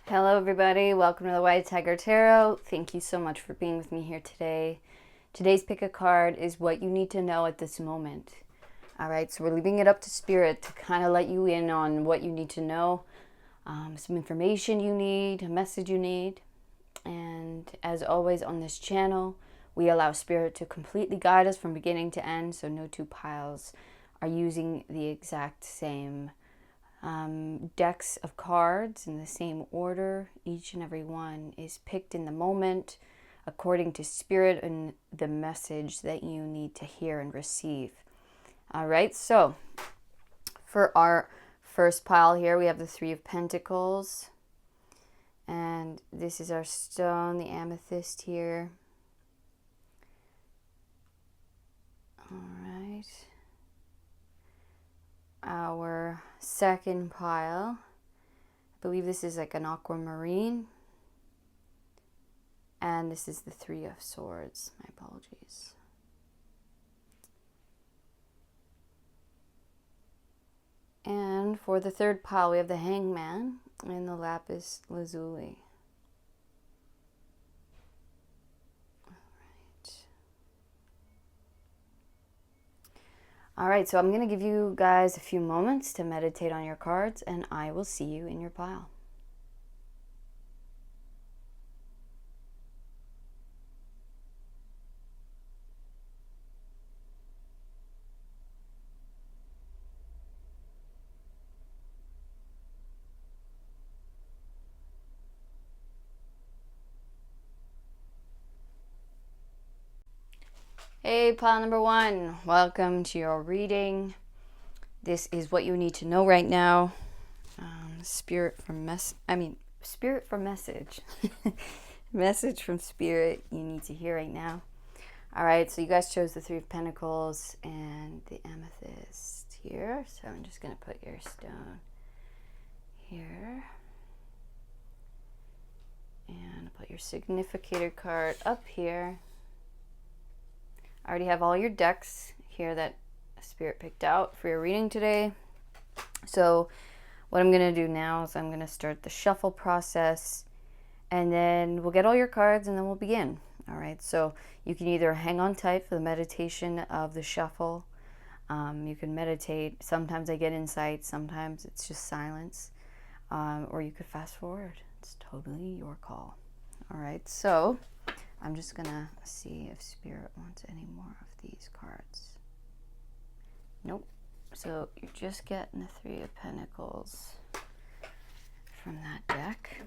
Hello everybody, welcome to the White Tiger Tarot. Thank you so much for being with me here today. Today's pick a card is what you need to know at this moment. Alright, so we're leaving it up to Spirit to kind of let you in on what you need to know, some information you need, a message you need. And as always on this channel, we allow Spirit to completely guide us from beginning to end, so no two piles are using the exact same decks of cards in the same order. Each and every one is picked in the moment according to Spirit and the message that you need to hear and receive. All right, so for our first pile here, we have the Three of Pentacles. And this is our stone, the amethyst here. All right. Our second pile, I believe this is like an aquamarine. And this is the Three of Swords. My apologies. And for the third pile, we have the Hangman and the Lapis Lazuli. All right, so I'm going to give you guys a few moments to meditate on your cards, and I will see you in your pile. Hey, pile number one, welcome to your reading. This is what you need to know right now. Spirit for message. Message from Spirit you need to hear right now. All right, so you guys chose the Three of Pentacles and the amethyst here. So I'm just going to put your stone here. And put your significator card up here. I already have all your decks here that Spirit picked out for your reading today. So what I'm going to do now is I'm going to start the shuffle process, and then we'll get all your cards and then we'll begin. All right, so you can either hang on tight for the meditation of the shuffle. You can meditate. Sometimes I get insight, sometimes it's just silence, or you could fast forward. It's totally your call. All right, so I'm just gonna see if Spirit wants any more of these cards. Nope. So you're just getting the Three of Pentacles from that deck.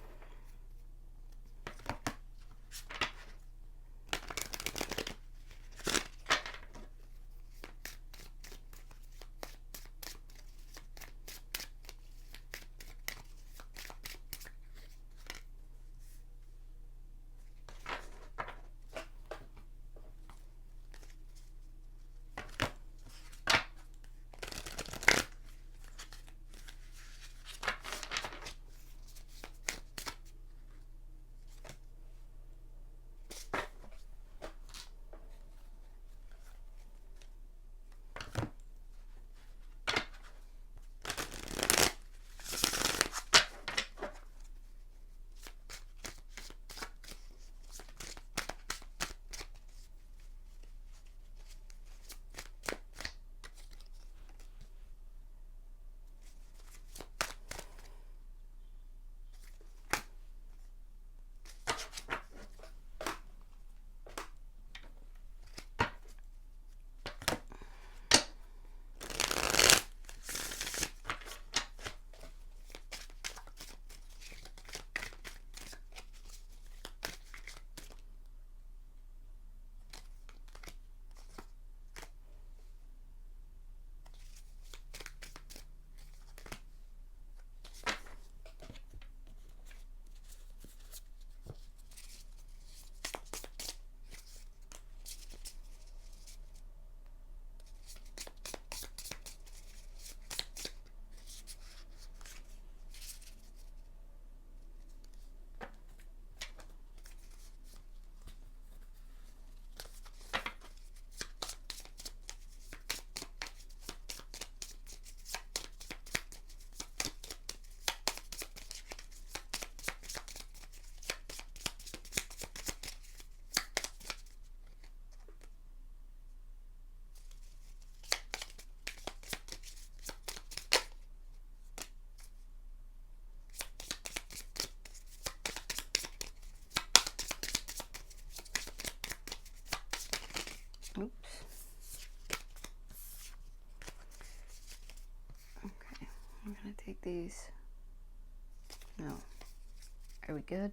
these? No. Are we good?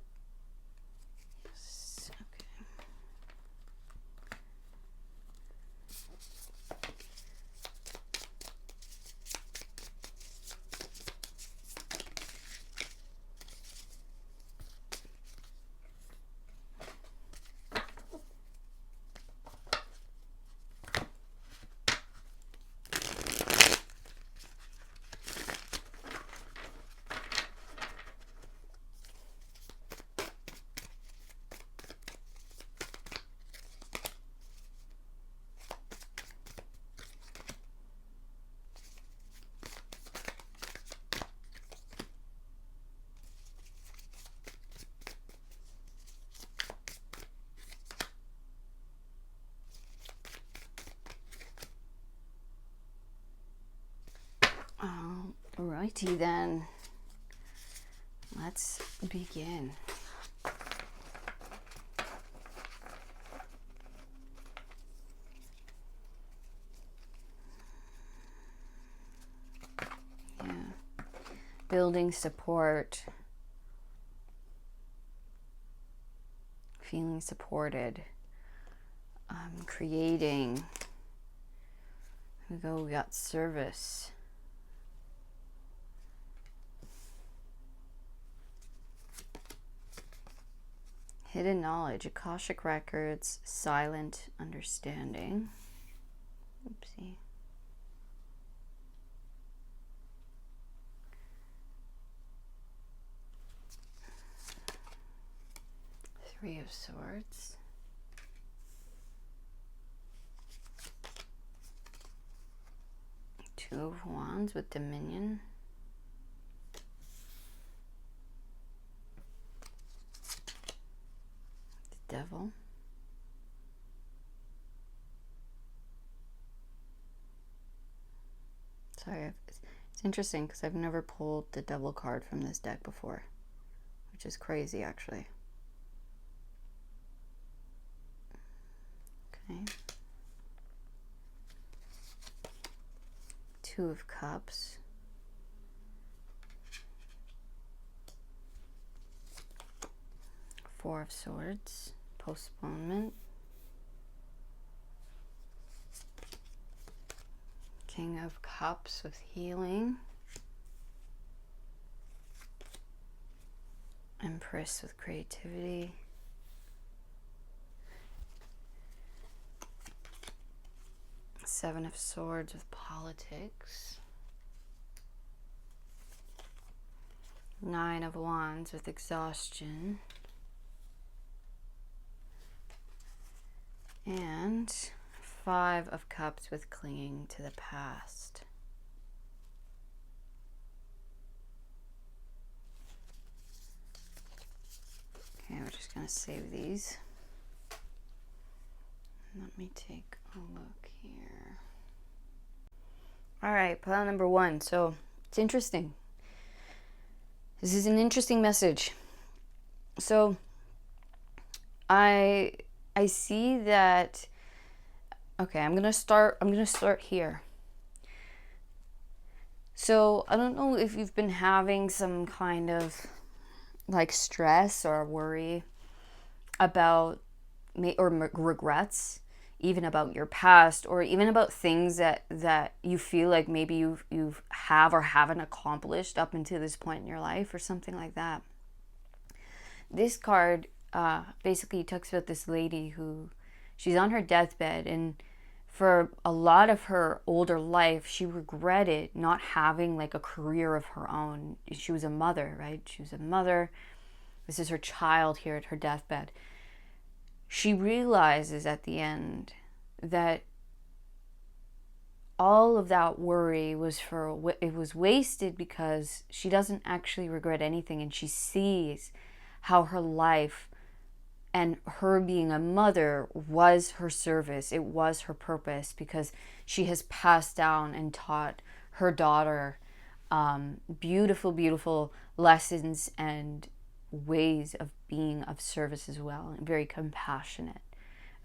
Alrighty then, let's begin. Yeah, building support, feeling supported, creating. Here we go, we got service. Hidden knowledge, Akashic records, silent understanding. Oopsie. Three of Swords. Two of Wands with Dominion. Devil. Sorry, it's interesting because I've never pulled the Devil card from this deck before, which is crazy actually. Okay. Two of Cups. Four of Swords. Postponement. King of Cups with healing. Empress with creativity. Seven of Swords with politics. Nine of Wands with exhaustion. And Five of Cups with clinging to the past. Okay, we're just going to save these. Let me take a look here. All right, pile number one. So it's interesting. This is an interesting message. So I see that. Okay, I'm gonna start here. So I don't know if you've been having some kind of like stress or worry about or regrets, even about your past, or even about things that you feel like maybe you have or haven't accomplished up until this point in your life or something like that. This card basically talks about this lady who, she's on her deathbed, and for a lot of her older life, she regretted not having like a career of her own. She was a mother, right? She was a mother. This is her child here at her deathbed. She realizes at the end that all of that worry was it was wasted, because she doesn't actually regret anything, and she sees how her life and her being a mother was her service. It was her purpose, because she has passed down and taught her daughter beautiful, beautiful lessons and ways of being of service as well, and very compassionate.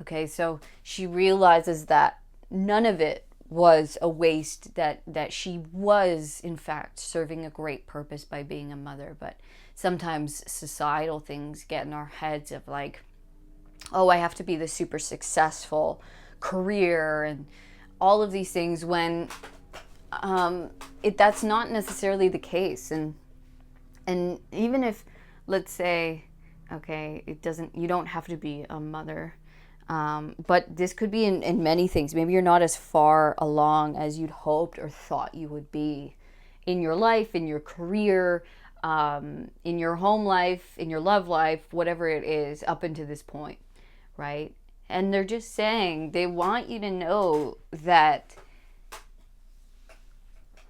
Okay, so she realizes that none of it was a waste, that she was in fact serving a great purpose by being a mother. But sometimes societal things get in our heads of like, oh, I have to be the super successful career and all of these things, when that's not necessarily the case. And even if, let's say, okay, you don't have to be a mother, but this could be in many things. Maybe you're not as far along as you'd hoped or thought you would be in your life, in your career, in your home life, in your love life, whatever it is, up until this point, right? And they're just saying, they want you to know that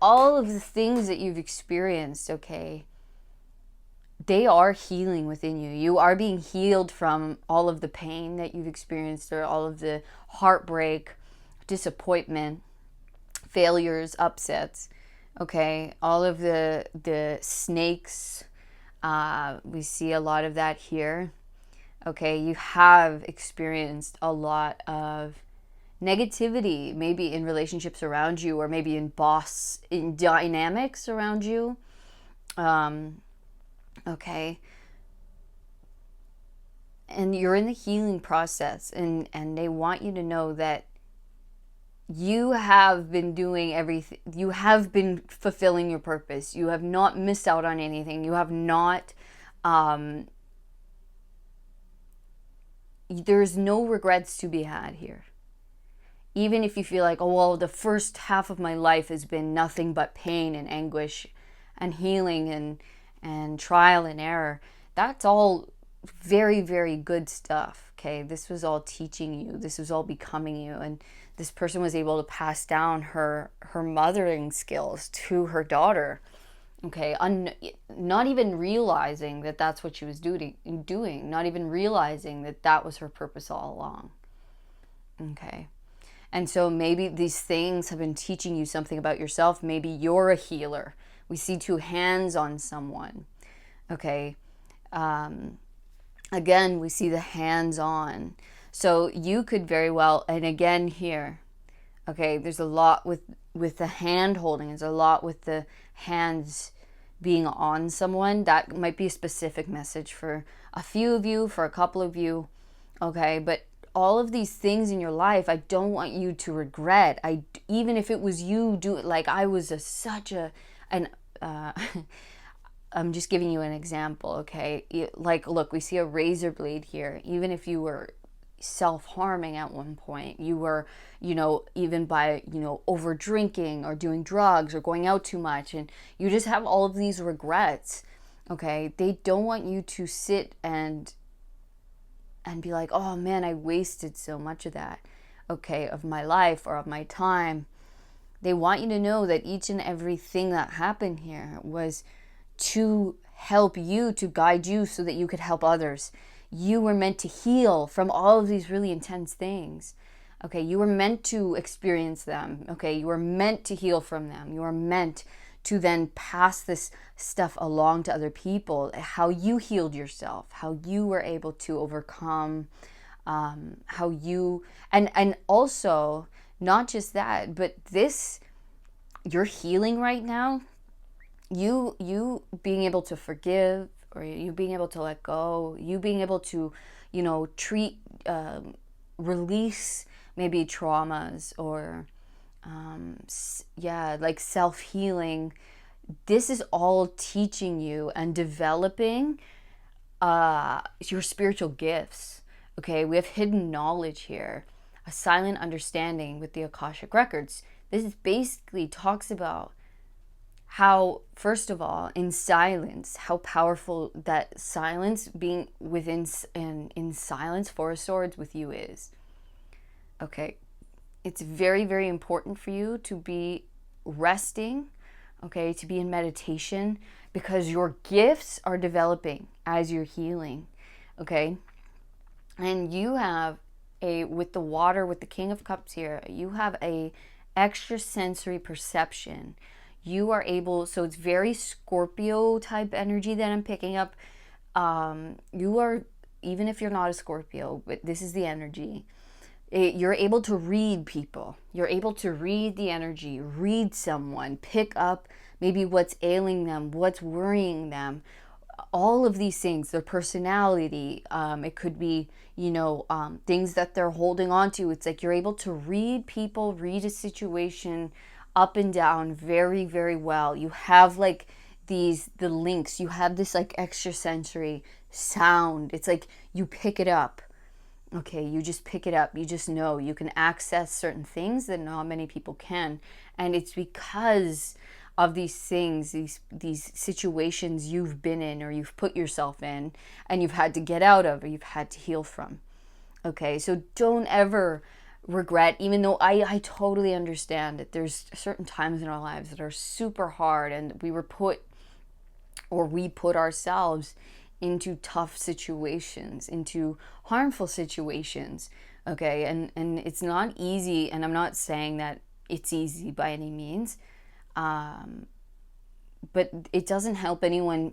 all of the things that you've experienced, okay, they are healing within you. You are being healed from all of the pain that you've experienced, or all of the heartbreak, disappointment, failures, upsets. Okay, all of the snakes. We see a lot of that here. Okay, you have experienced a lot of negativity, maybe in relationships around you, or maybe in dynamics around you. Okay, and you're in the healing process, and they want you to know that you have been doing everything. You have been fulfilling your purpose. You have not missed out on anything. You have not, there's no regrets to be had here. Even if you feel like, oh, well, the first half of my life has been nothing but pain and anguish and healing and trial and error, that's all very, very good stuff. Okay, this was all teaching you. This was all becoming you. And this person was able to pass down her mothering skills to her daughter. Okay, not even realizing that that's what she was doing, not even realizing that that was her purpose all along. Okay. And so maybe these things have been teaching you something about yourself. Maybe you're a healer. We see two hands on someone. Okay. Again, we see the hands on. So you could very well, and again here, okay, there's a lot with the hand holding. There's a lot with the hands being on someone. That might be a specific message for a few of you, for a couple of you. Okay, but all of these things in your life, I don't want you to regret. Even if it was you like I was I'm just giving you an example, okay? Like, look, we see a razor blade here. Even if you were self-harming at one point, you were, even by, over drinking or doing drugs or going out too much, and you just have all of these regrets, okay? They don't want you to sit and be like, oh man, I wasted so much of that, okay, of my life or of my time. They want you to know that each and everything that happened here was to help you, to guide you so that you could help others. You were meant to heal from all of these really intense things. Okay, you were meant to experience them. Okay, you were meant to heal from them. You were meant to then pass this stuff along to other people, how you healed yourself, how you were able to overcome, how you, and also not just that, but this, you're healing right now, you being able to forgive, or you being able to let go, you being able to, treat, release maybe traumas, or like self-healing. This is all teaching you and developing your spiritual gifts. Okay, we have hidden knowledge here, a silent understanding with the Akashic records. This is basically talks about how, first of all, in silence, how powerful that silence, being within and in silence, Four of Swords with you is. Okay, it's very, very important for you to be resting, okay, to be in meditation, because your gifts are developing as you're healing, okay? And you have with the water, with the King of Cups here, you have a extrasensory perception. You are able, so it's very Scorpio type energy that I'm picking up. You are, even if you're not a Scorpio, but this is the energy. You're able to read people. You're able to read the energy, read someone, pick up maybe what's ailing them, what's worrying them, all of these things, their personality. It could be, things that they're holding on to. It's like you're able to read people, read a situation up and down very, very well. You have like the links, you have this like extrasensory sound. It's like you pick it up. Okay, you just pick it up. You just know you can access certain things that not many people can. And it's because of these things, these situations you've been in or you've put yourself in and you've had to get out of or you've had to heal from. Okay, so don't ever regret, even though I totally understand that there's certain times in our lives that are super hard and we put ourselves into tough situations, into harmful situations. Okay, and it's not easy, and I'm not saying that it's easy by any means, but it doesn't help anyone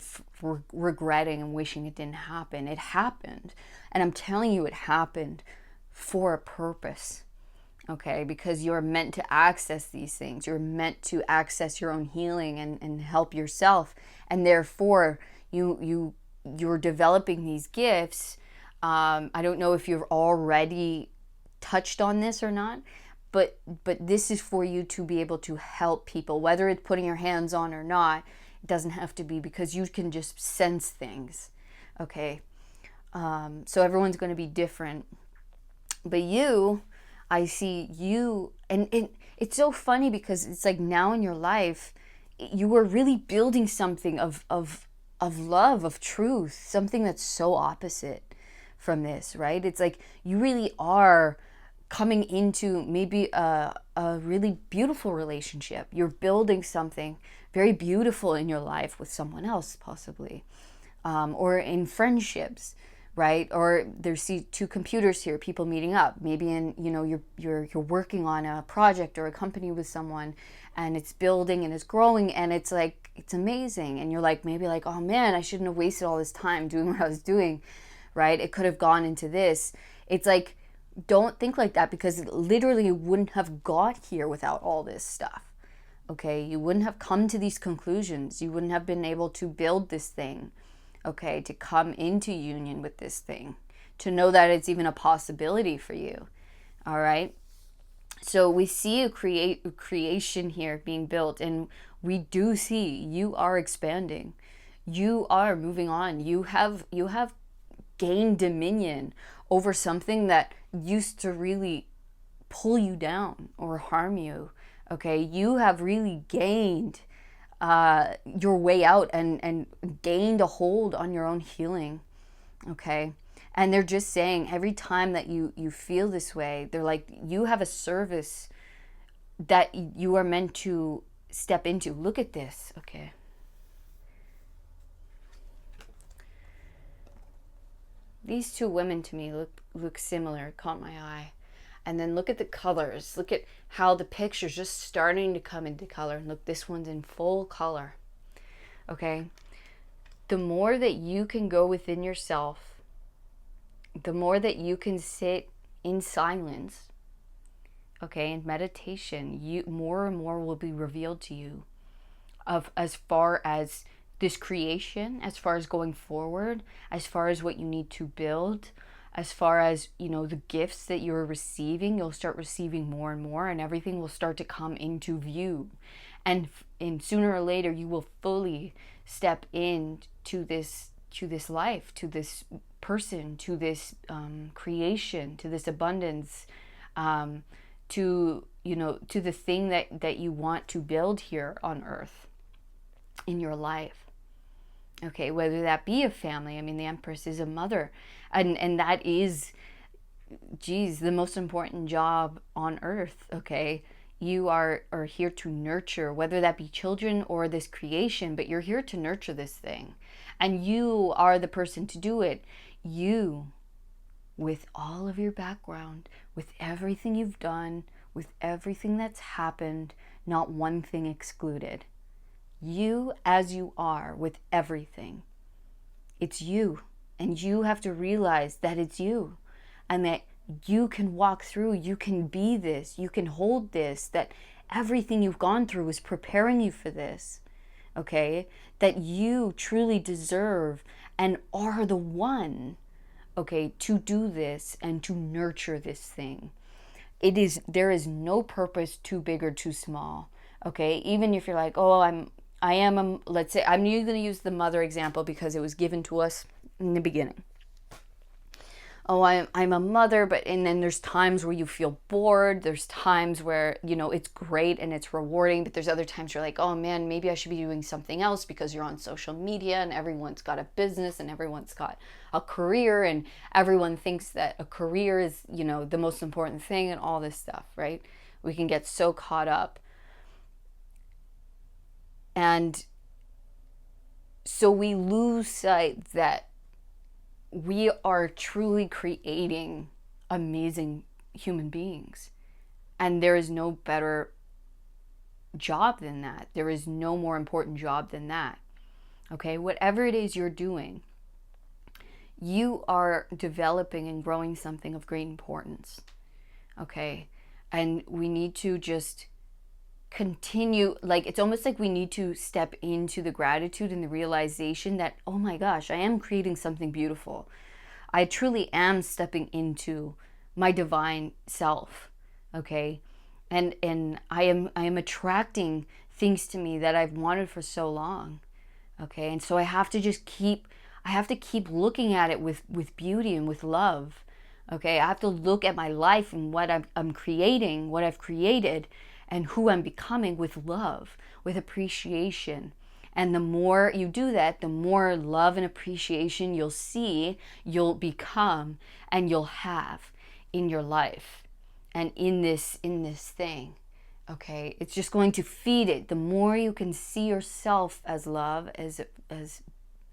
regretting and wishing it didn't happen. It happened, and I'm telling you, it happened for a purpose. Okay, because you're meant to access these things. You're meant to access your own healing and help yourself, and therefore you're developing these gifts. I don't know if you've already touched on this or not, but this is for you to be able to help people, whether it's putting your hands on or not. It doesn't have to be, because you can just sense things. Okay, so everyone's going to be different, but I see you, and it's so funny because it's like now in your life you are really building something of love, of truth, something that's so opposite from this, right? It's like you really are coming into maybe a really beautiful relationship. You're building something very beautiful in your life with someone else, possibly, or in friendships, right? Or there's two computers here, people meeting up. Maybe in you're working on a project or a company with someone, and it's building and it's growing, and it's like it's amazing. And you're like maybe like, oh man, I shouldn't have wasted all this time doing what I was doing, right? It could have gone into this. It's like, don't think like that, because it literally wouldn't have got here without all this stuff. Okay, you wouldn't have come to these conclusions. You wouldn't have been able to build this thing. Okay, to come into union with this thing, to know that it's even a possibility for you. All right. So we see a creation here being built, and we do see you are expanding. You are moving on. You have gained dominion over something that used to really pull you down or harm you. Okay, you have really gained your way out and gained a hold on your own healing. Okay, and they're just saying every time that you feel this way, they're like, you have a service that you are meant to step into. Look at this. Okay, these two women to me look similar. Caught my eye. And then look at the colors. Look at how the picture's just starting to come into color. And look, this one's in full color. Okay? The more that you can go within yourself, the more that you can sit in silence, okay, in meditation, more and more will be revealed to you of as far as this creation, as far as going forward, as far as what you need to build, as far as, the gifts that you're receiving. You'll start receiving more and more, and everything will start to come into view. And sooner or later, you will fully step into this life, to this person, to this creation, to this abundance, to the thing that you want to build here on earth in your life. Okay, whether that be a family. I mean, the Empress is a mother, and that is, the most important job on earth. Okay, you are here to nurture, whether that be children or this creation, but you're here to nurture this thing, and you are the person to do it. You, with all of your background, with everything you've done, with everything that's happened, not one thing excluded. You as you are, with everything. It's you. And you have to realize that it's you. And that you can walk through, you can be this, you can hold this, that everything you've gone through is preparing you for this, okay? That you truly deserve and are the one, okay, to do this and to nurture this thing. There is no purpose too big or too small, okay? Even if you're like, oh, let's say, I'm going to use the mother example because it was given to us in the beginning. Oh, I'm a mother, and then there's times where you feel bored. There's times where, it's great and it's rewarding, but there's other times you're like, oh man, maybe I should be doing something else, because you're on social media and everyone's got a business and everyone's got a career and everyone thinks that a career is, the most important thing and all this stuff, right? We can get so caught up. And so we lose sight that we are truly creating amazing human beings. And there is no better job than that. There is no more important job than that. Okay, whatever it is you're doing, you are developing and growing something of great importance. Okay, and we need to just continue, like, it's almost like we need to step into the gratitude and the realization that, oh my gosh, I am creating something beautiful. I truly am stepping into my divine self, okay? And I am attracting things to me that I've wanted for so long, okay? And so I have to keep looking at it with beauty and with love, okay? I have to look at my life and what I'm creating, what I've created, and who I'm becoming with love, with appreciation. And the more you do that, the more love and appreciation you'll see, you'll become, and you'll have in your life and in this thing. Okay? It's just going to feed it. The more you can see yourself as love, as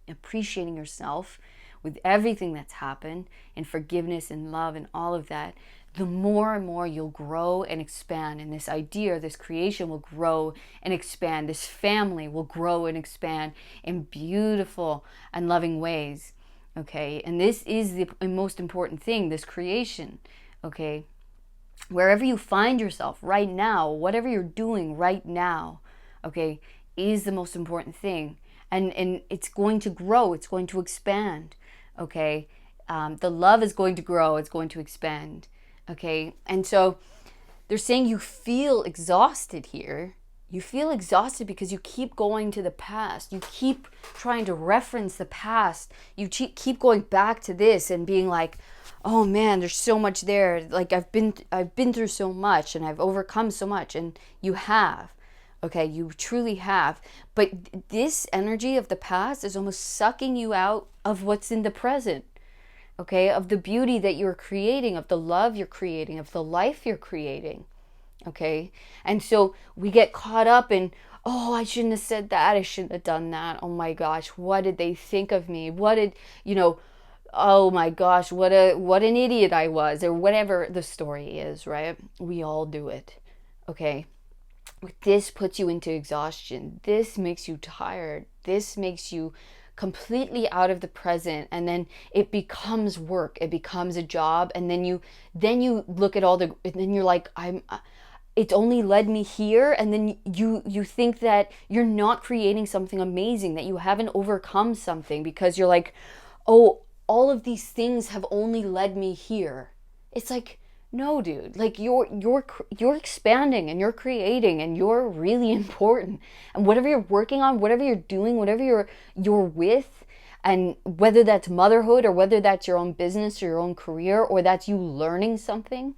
appreciating yourself with everything that's happened, and forgiveness and love and all of that, the more and more you'll grow and expand. And this idea, this creation will grow and expand. This family will grow and expand in beautiful and loving ways. Okay? And this is the most important thing, this creation. Okay? Wherever you find yourself right now, whatever you're doing right now, okay, is the most important thing. And it's going to grow. It's going to expand. Okay? The love is going to grow. It's going to expand. Okay, and so they're saying you feel exhausted here. You feel exhausted because you keep going to the past. You keep trying to reference the past. You keep going back to this and being like, oh man, there's so much there. Like I've been through so much and I've overcome so much. And you have, okay, you truly have. But this energy of the past is almost sucking you out of what's in the present. Okay, of the beauty that you're creating, of the love you're creating, of the life you're creating. Okay, and so we get caught up in, oh, I shouldn't have said that, I shouldn't have done that, oh my gosh, what did they think of me, oh my gosh, what an idiot I was, or whatever the story is, right? We all do it. Okay, this puts you into exhaustion. This makes you tired. This makes you completely out of the present, and then it becomes work, it becomes a job, and then you look at and then you're like, it's only led me here, and then you think that you're not creating something amazing, that you haven't overcome something, because you're like, oh, all of these things have only led me here. It's like, no, dude, like you're expanding and you're creating and you're really important. And whatever you're working on, whatever you're doing, whatever you're with, and whether that's motherhood or whether that's your own business or your own career or that's you learning something,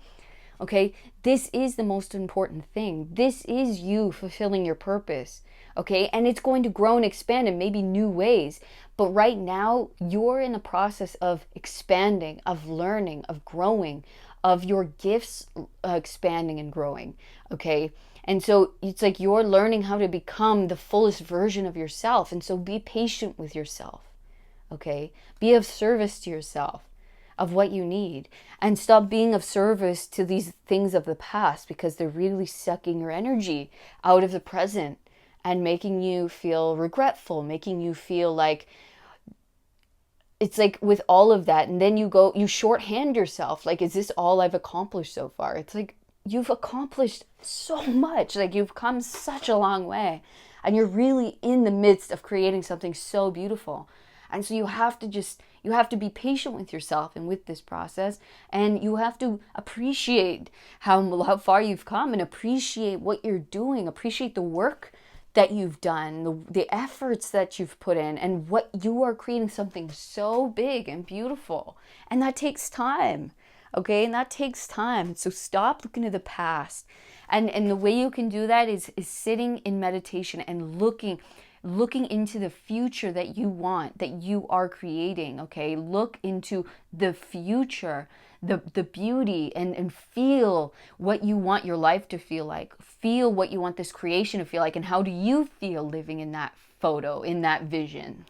okay, this is the most important thing. This is you fulfilling your purpose, okay? And it's going to grow and expand in maybe new ways. But right now, you're in a process of expanding, of learning, of growing, of your gifts expanding and growing, okay? And so it's like you're learning how to become the fullest version of yourself. And so be patient with yourself, okay? Be of service to yourself, of what you need, and stop being of service to these things of the past, because they're really sucking your energy out of the present and making you feel regretful, making you feel like it's like with all of that, and then you shorthand yourself. Like, is this all I've accomplished so far? It's like, you've accomplished so much. Like, you've come such a long way, and you're really in the midst of creating something so beautiful. And so you have to be patient with yourself and with this process, and you have to appreciate how far you've come, and appreciate what you're doing, appreciate the work that you've done, the efforts that you've put in, and what you are creating, something so big and beautiful. And that takes time, okay? And that takes time. So stop looking to the past. And the way you can do that is sitting in meditation and looking into the future that you want, that you are creating, okay? Look into the future, the beauty, and feel what you want your life to feel like. Feel what you want this creation to feel like, and how do you feel living in that photo, in that vision?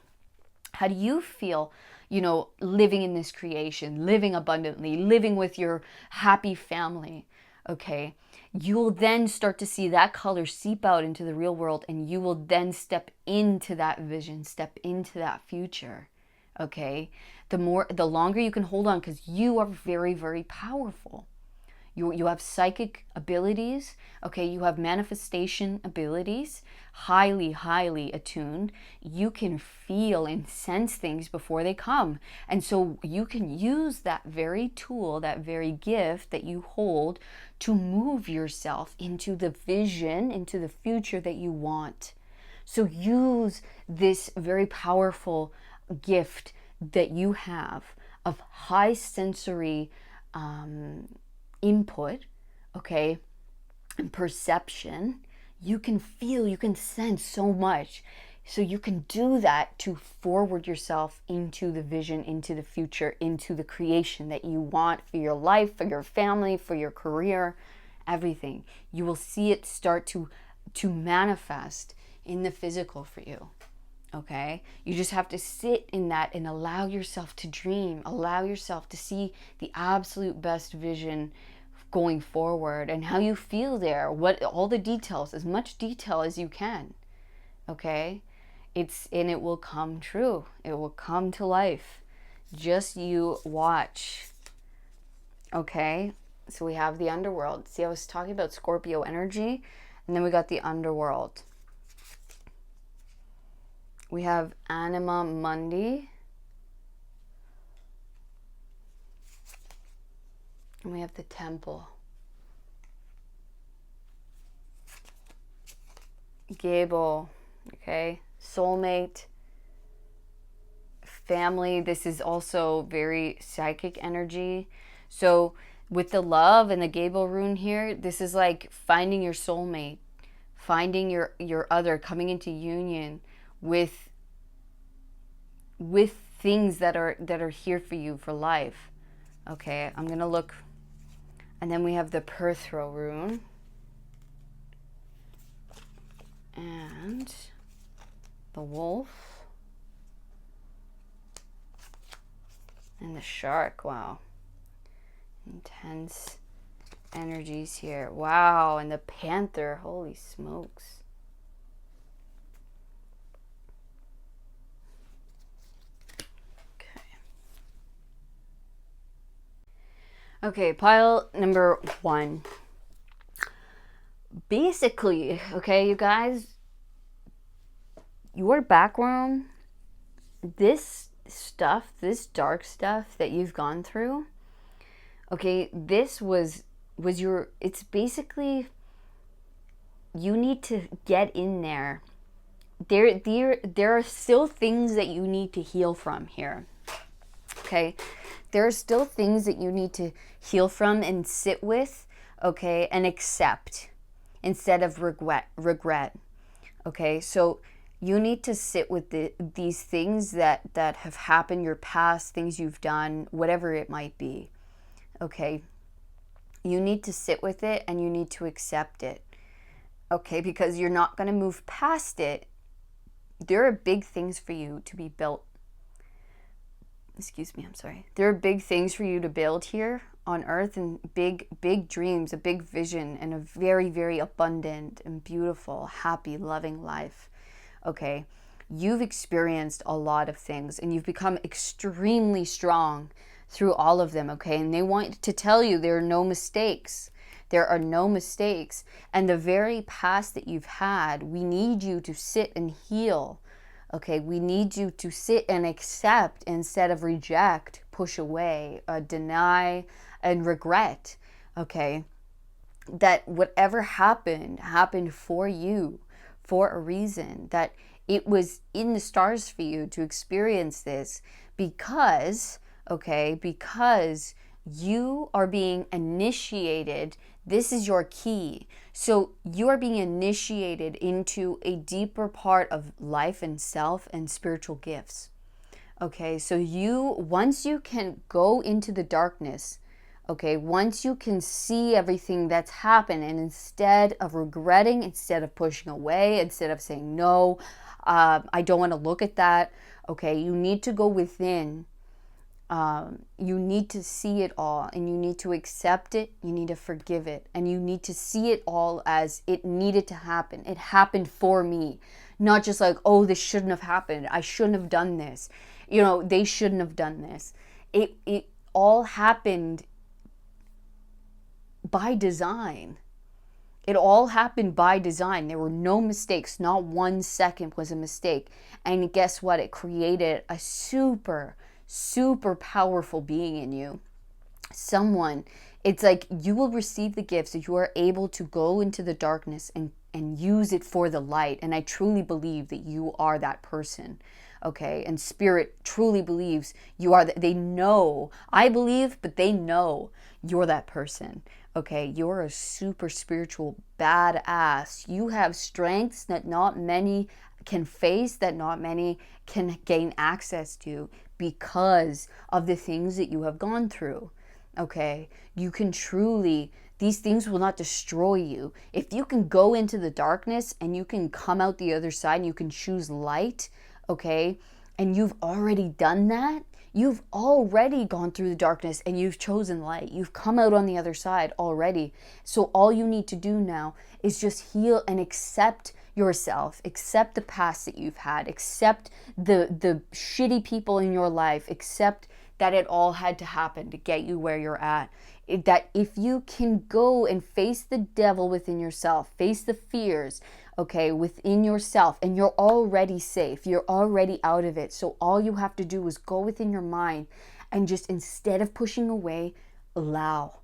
How do you feel, living in this creation, living abundantly, living with your happy family, okay? You'll then start to see that color seep out into the real world, and you will then step into that vision, step into that future, okay? The longer you can hold on, because you are very, very powerful. You have psychic abilities, okay? You have manifestation abilities, highly, highly attuned. You can feel and sense things before they come. And so you can use that very tool, that very gift that you hold, to move yourself into the vision, into the future that you want. So use this very powerful gift that you have of high sensory input, okay, and perception. You can feel, you can sense so much. So you can do that to forward yourself into the vision, into the future, into the creation that you want for your life, for your family, for your career, everything. You will see it start to manifest in the physical for you. Okay, you just have to sit in that and allow yourself to dream, allow yourself to see the absolute best vision going forward, and how you feel there, what all the details, as much detail as you can. Okay, it will come true. It will come to life. Just you watch. Okay, so we have the underworld. See, I was talking about Scorpio energy, and then we got the underworld. We have Anima Mundi. And we have the Temple. Gable, okay? Soulmate. Family. This is also very psychic energy. So with the love and the Gable rune here, this is like finding your soulmate, finding your other, coming into union with things that are here for you for life. Okay, I'm gonna look, and then we have the Perthro rune and the wolf and the shark. Wow, intense energies here. Wow, and the panther. Holy smokes. Okay, pile number 1. Basically, okay, you guys, your background, this stuff, this dark stuff that you've gone through, okay, this was your, it's basically, you need to get in there. There are still things that you need to heal from here, okay? There are still things that you need to heal from and sit with, okay, and accept instead of regret, okay? So you need to sit with these things that have happened, your past, things you've done, whatever it might be, okay? You need to sit with it and you need to accept it, okay? Because you're not going to move past it. There are big things for you to be built. Excuse me, I'm sorry. There are big things for you to build here on earth, and big dreams, a big vision, and a very, very abundant and beautiful, happy, loving life. Okay, you've experienced a lot of things and you've become extremely strong through all of them, okay? And they want to tell you there are no mistakes. There are no mistakes. And the very past that you've had, we need you to sit and heal, okay? We need you to sit and accept instead of reject, push away, deny, and regret, okay? That whatever happened, happened for you, for a reason. That it was in the stars for you to experience this because, okay, because you are being initiated. This is your key. So you are being initiated into a deeper part of life and self and spiritual gifts. Okay, so once you can go into the darkness, okay, once you can see everything that's happened, and instead of regretting, instead of pushing away, instead of saying, no, I don't want to look at that, okay, you need to go within. You need to see it all, and you need to accept it. You need to forgive it, and you need to see it all as it needed to happen. It happened for me, not just like, oh, this shouldn't have happened. I shouldn't have done this. You know, they shouldn't have done this. It all happened by design. It all happened by design. There were no mistakes. Not 1 second was a mistake. And guess what? It created a super powerful being in you. Someone, it's like you will receive the gifts that you are able to go into the darkness and use it for the light. And I truly believe that you are that person. Okay, and spirit truly believes you are. They know, I believe, but they know you're that person. Okay, you're a super spiritual badass. You have strengths that not many can face, that not many can gain access to because of the things that you have gone through. Okay, you can truly, these things will not destroy you. If you can go into the darkness and you can come out the other side and you can choose light, okay, and you've already done that, you've already gone through the darkness and you've chosen light. You've come out on the other side already. So all you need to do now is just heal and accept yourself, accept the past that you've had, accept the shitty people in your life, accept that it all had to happen to get you where you're at. That if you can go and face the devil within yourself, face the fears, okay, within yourself, and you're already safe, you're already out of it. So all you have to do is go within your mind and just, instead of pushing away, allow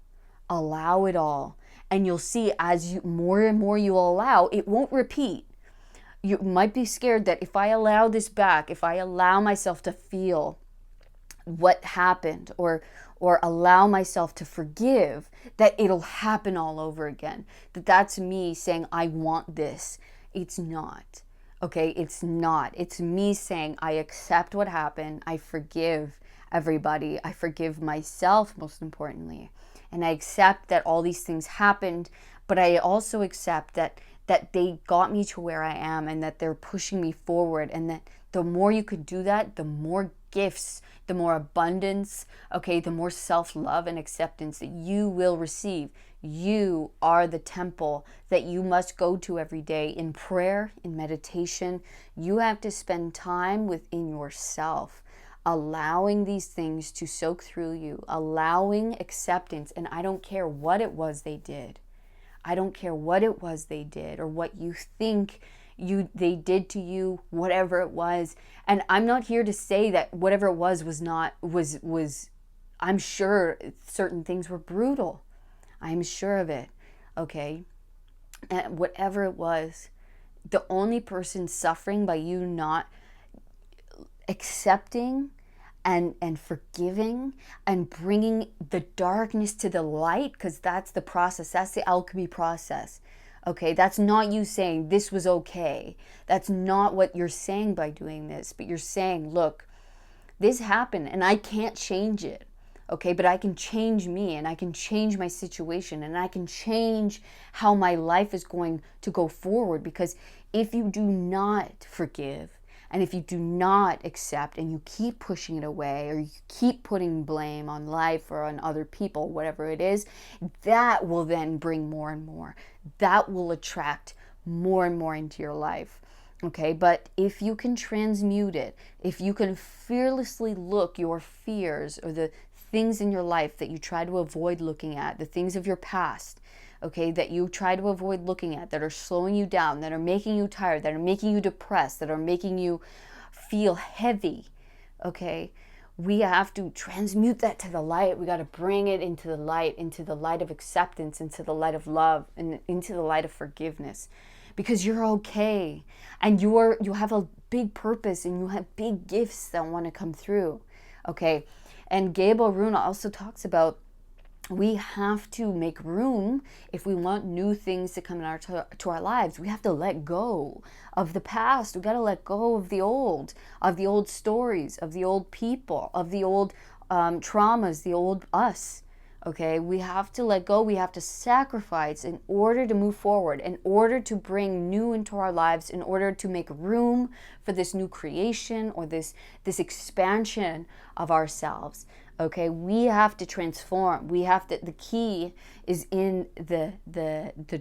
it all. And you'll see, as you more and more you allow, it won't repeat. You might be scared that if I allow this back, if I allow myself to feel what happened, or allow myself to forgive, that it'll happen all over again. That's me saying, I want this. It's not. Okay, it's not. It's me saying, I accept what happened. I forgive everybody. I forgive myself, most importantly. And I accept that all these things happened, but I also accept that they got me to where I am, and that they're pushing me forward, and that the more you could do that, the more gifts, the more abundance, okay, the more self-love and acceptance that you will receive. You are the temple that you must go to every day in prayer, in meditation. You have to spend time within yourself, allowing these things to soak through you, allowing acceptance. And I don't care what it was they did. I don't care what it was they did, or what you think they did to you, whatever it was. And I'm not here to say that whatever it was I'm sure certain things were brutal. I'm sure of it. Okay. And whatever it was, the only person suffering by you not accepting and forgiving and bringing the darkness to the light, because that's the process. That's the alchemy process. Okay, that's not you saying this was okay. That's not what you're saying by doing this. But you're saying, look, this happened and I can't change it. Okay, but I can change me, and I can change my situation, and I can change how my life is going to go forward. Because if you do not forgive, and if you do not accept, and you keep pushing it away, or you keep putting blame on life or on other people, whatever it is, that will then bring more and more. That will attract more and more into your life. Okay, but if you can transmute it, if you can fearlessly look your fears or the things in your life that you try to avoid looking at, the things of your past, okay, that you try to avoid looking at, that are slowing you down, that are making you tired, that are making you depressed, that are making you feel heavy, okay, we have to transmute that to the light. We got to bring it into the light of acceptance, into the light of love, and into the light of forgiveness, because you're okay, and you have a big purpose, and you have big gifts that want to come through, okay. And Gabriel Runa also talks about we have to make room if we want new things to come to our lives. We have to let go of the past. We got to let go of the old stories, of the old people, of the old traumas, the old us. Okay, we have to let go. We have to sacrifice in order to move forward, in order to bring new into our lives, in order to make room for this new creation or this expansion of ourselves. Okay, we have to transform. We have to. The key is in the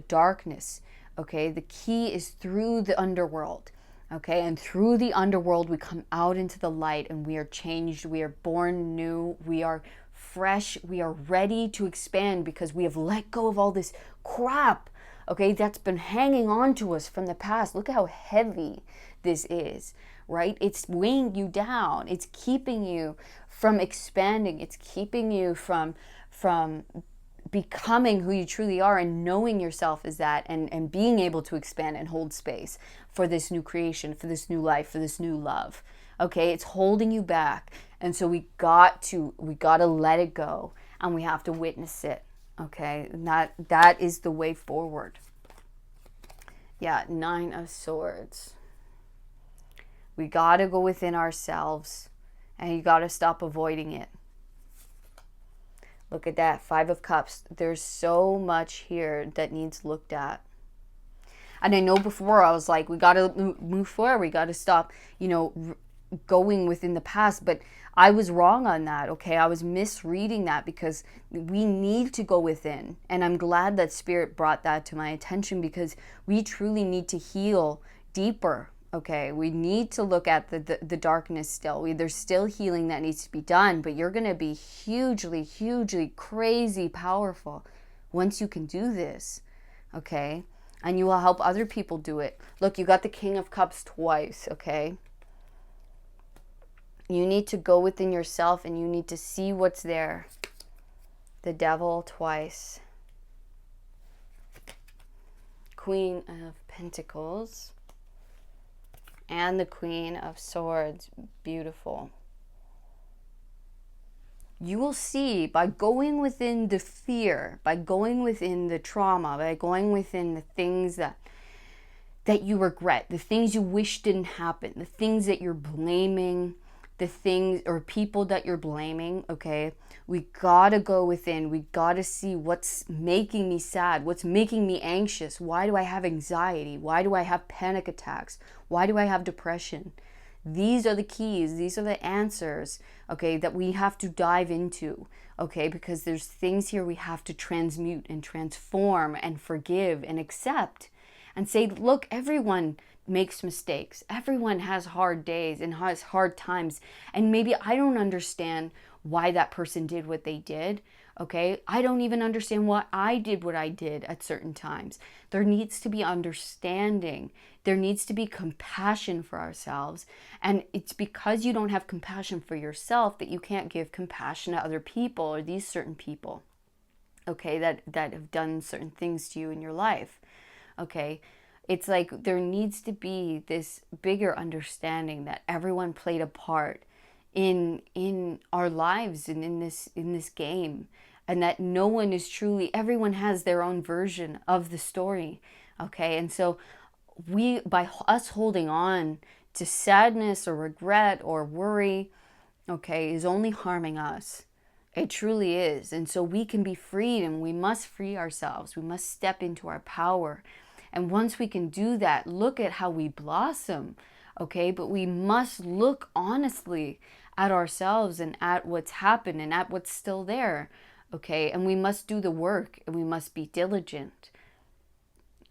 darkness. Okay, the key is through the underworld. Okay, and through the underworld we come out into the light, and we are changed. We are born new. We are fresh. We are ready to expand because we have let go of all this crap, okay, that's been hanging on to us from the past. Look at how heavy this is, right? It's weighing you down. It's keeping you from expanding. It's keeping you from becoming who you truly are and knowing yourself as that, and being able to expand and hold space for this new creation, for this new life, for this new love. Okay, it's holding you back. And so we got to let it go, and we have to witness it. Okay, and that is the way forward. Yeah, 9 of Swords. We got to go within ourselves, and you got to stop avoiding it. Look at that, 5 of Cups. There's so much here that needs looked at. And I know before I was like, we got to move forward. We got to stop, going within the past. But I was wrong on that, okay? I was misreading that, because we need to go within. And I'm glad that Spirit brought that to my attention, because we truly need to heal deeper, okay? We need to look at the darkness still. There's still healing that needs to be done, but you're going to be hugely, hugely crazy powerful once you can do this, okay? And you will help other people do it. Look, you got the King of Cups twice, okay? You need to go within yourself, and you need to see what's there. The Devil twice. Queen of Pentacles. And the Queen of Swords. Beautiful. You will see, by going within the fear, by going within the trauma, by going within the things that you regret, the things you wish didn't happen, the things that you're blaming, the things or people that you're blaming, okay? We gotta go within. We gotta see what's making me sad, what's making me anxious. Why do I have anxiety? Why do I have panic attacks? Why do I have depression? These are the keys. These are the answers, okay, that we have to dive into, okay? Because there's things here we have to transmute and transform and forgive and accept and say, look, everyone makes mistakes. Everyone has hard days and has hard times. And maybe I don't understand why that person did what they did. Okay, I don't even understand why I did what I did at certain times. There needs to be understanding. There needs to be compassion for ourselves. And it's because you don't have compassion for yourself that you can't give compassion to other people, or these certain people, okay, that have done certain things to you in your life. Okay, it's like there needs to be this bigger understanding that everyone played a part in our lives and in this game, and that no one is truly, everyone has their own version of the story, okay? And so by us holding on to sadness or regret or worry, okay, is only harming us. It truly is. And so we can be freed, and we must free ourselves. We must step into our power. And once we can do that, look at how we blossom, okay? But we must look honestly at ourselves and at what's happened and at what's still there, okay? And we must do the work, and we must be diligent,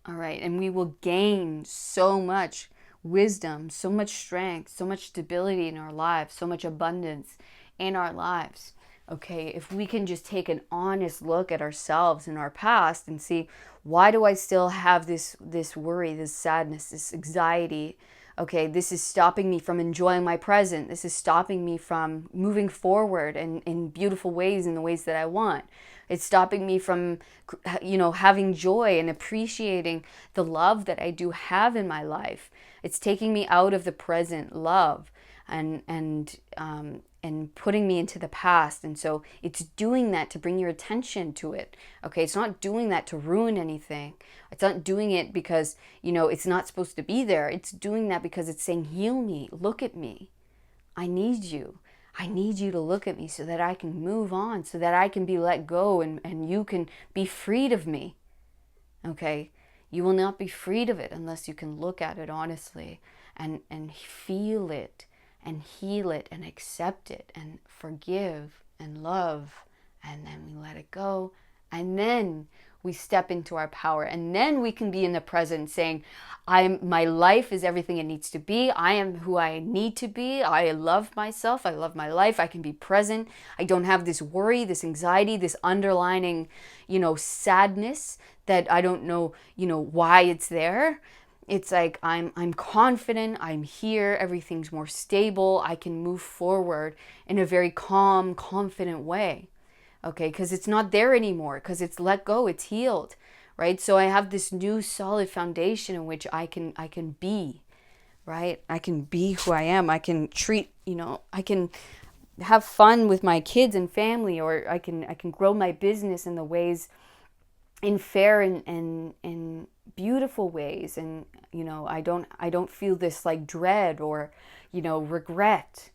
all right? And we will gain so much wisdom, so much strength, so much stability in our lives, so much abundance in our lives. Okay, if we can just take an honest look at ourselves and our past and see, why do I still have this worry, this sadness, this anxiety? Okay, this is stopping me from enjoying my present. This is stopping me from moving forward in beautiful ways, in the ways that I want. It's stopping me from, having joy and appreciating the love that I do have in my life. It's taking me out of the present love and putting me into the past. And so it's doing that to bring your attention to it. Okay, it's not doing that to ruin anything. It's not doing it because, it's not supposed to be there. It's doing that because it's saying, heal me, look at me. I need you. I need you to look at me so that I can move on, so that I can be let go and you can be freed of me. Okay? You will not be freed of it unless you can look at it honestly and feel it and heal it and accept it and forgive and love. And then we let it go. And then we step into our power. And then we can be in the present saying, my life is everything it needs to be. I am who I need to be. I love myself. I love my life. I can be present. I don't have this worry, this anxiety, this underlining, sadness that I don't know, why it's there. It's like I'm confident, I'm here, everything's more stable, I can move forward in a very calm, confident way. Okay, because it's not there anymore, because it's let go, it's healed, right? So I have this new solid foundation in which I can be, right? I can be who I am. I can treat, I can have fun with my kids and family, or I can grow my business in the ways, in fair and beautiful ways. And I don't feel this like dread or regret.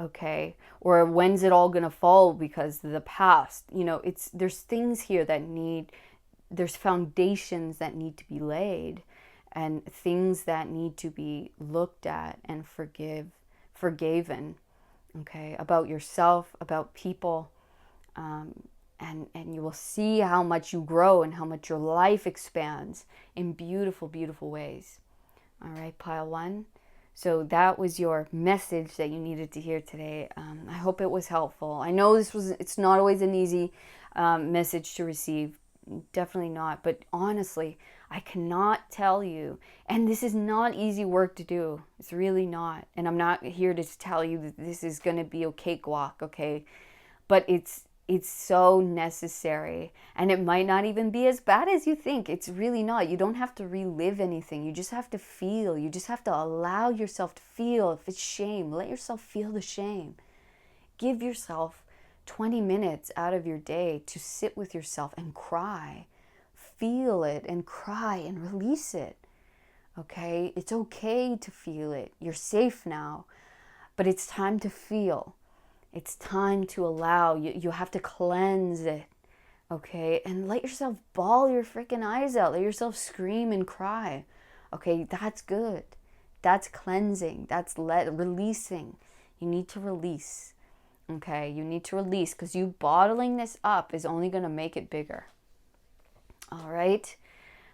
Okay, or when's it all gonna fall because of the past. There's things here there's foundations that need to be laid, and things that need to be looked at and forgiven. Okay, about yourself, about people. And you will see how much you grow and how much your life expands in beautiful, beautiful ways. All right, pile one. So that was your message that you needed to hear today. I hope it was helpful. I know it's not always an easy message to receive. Definitely not. But honestly, I cannot tell you. And this is not easy work to do. It's really not. And I'm not here to tell you that this is going to be a cakewalk, okay? But it's so necessary, and it might not even be as bad as you think. It's really not. You don't have to relive anything. You just have to feel. You just have to allow yourself to feel. If it's shame, let yourself feel the shame. Give yourself 20 minutes out of your day to sit with yourself and cry. Feel it and cry and release it. Okay? It's okay to feel it. You're safe now, but it's time to feel. It's time to allow. You have to cleanse it, okay? And let yourself bawl your freaking eyes out. Let yourself scream and cry, okay? That's good. That's cleansing. That's releasing. You need to release, okay? You need to release, because you bottling this up is only going to make it bigger. All right?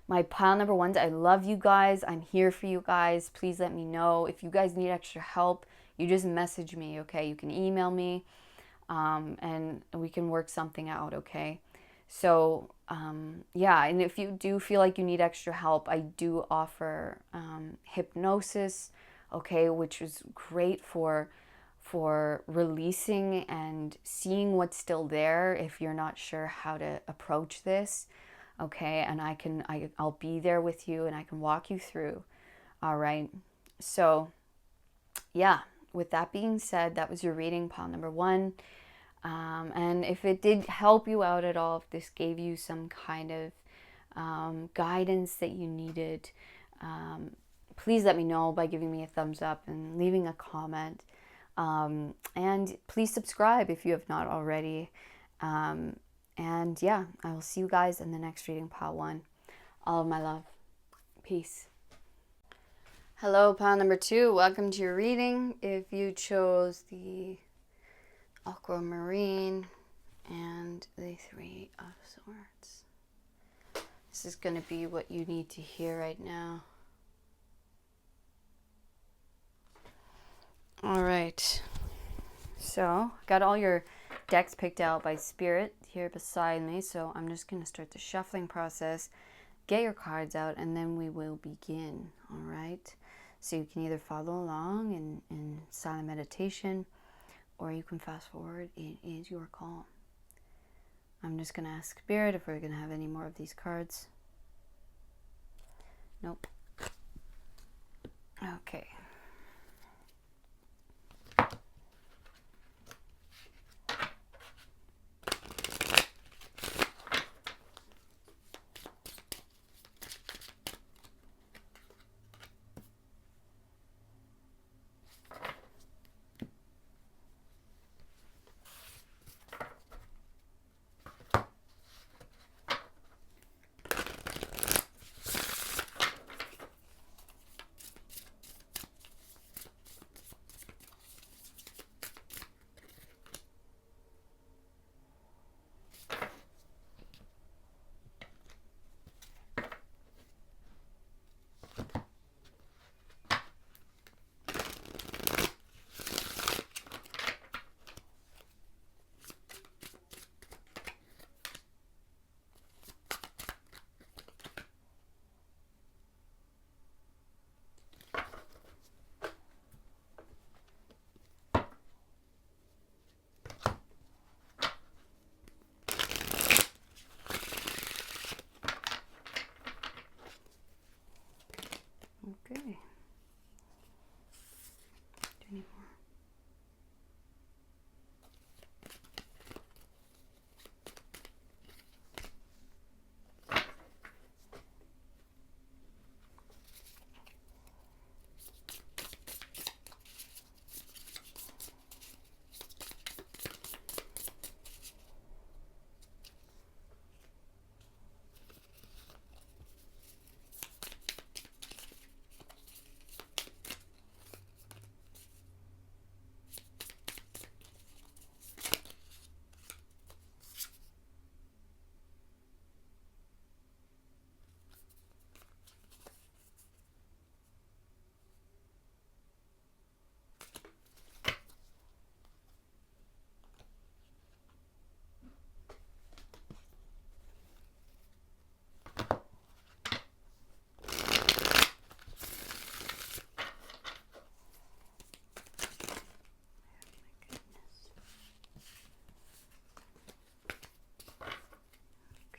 My pile number ones, I love you guys. I'm here for you guys. Please let me know. If you guys need extra help, you just message me, okay? You can email me, and we can work something out, okay? So, yeah, and if you do feel like you need extra help, I do offer hypnosis, okay, which is great for releasing and seeing what's still there if you're not sure how to approach this, okay? And I'll be there with you, and I can walk you through, all right? So, yeah. With that being said, that was your reading, pile number one. And if it did help you out at all, if this gave you some kind of guidance that you needed, please let me know by giving me a thumbs up and leaving a comment. And please subscribe if you have not already. And yeah, I will see you guys in the next reading, pile one. All of my love. Peace. Hello, pile number two. Welcome to your reading. If you chose the aquamarine and the Three of Swords, this is going to be what you need to hear right now. All right. So, got all your decks picked out by Spirit here beside me. So, I'm just going to start the shuffling process, get your cards out, and then we will begin. All right. So, you can either follow along in silent meditation, or you can fast forward. It is your call. I'm just going to ask Spirit if we're going to have any more of these cards. Nope. Okay. Okay. Do any more?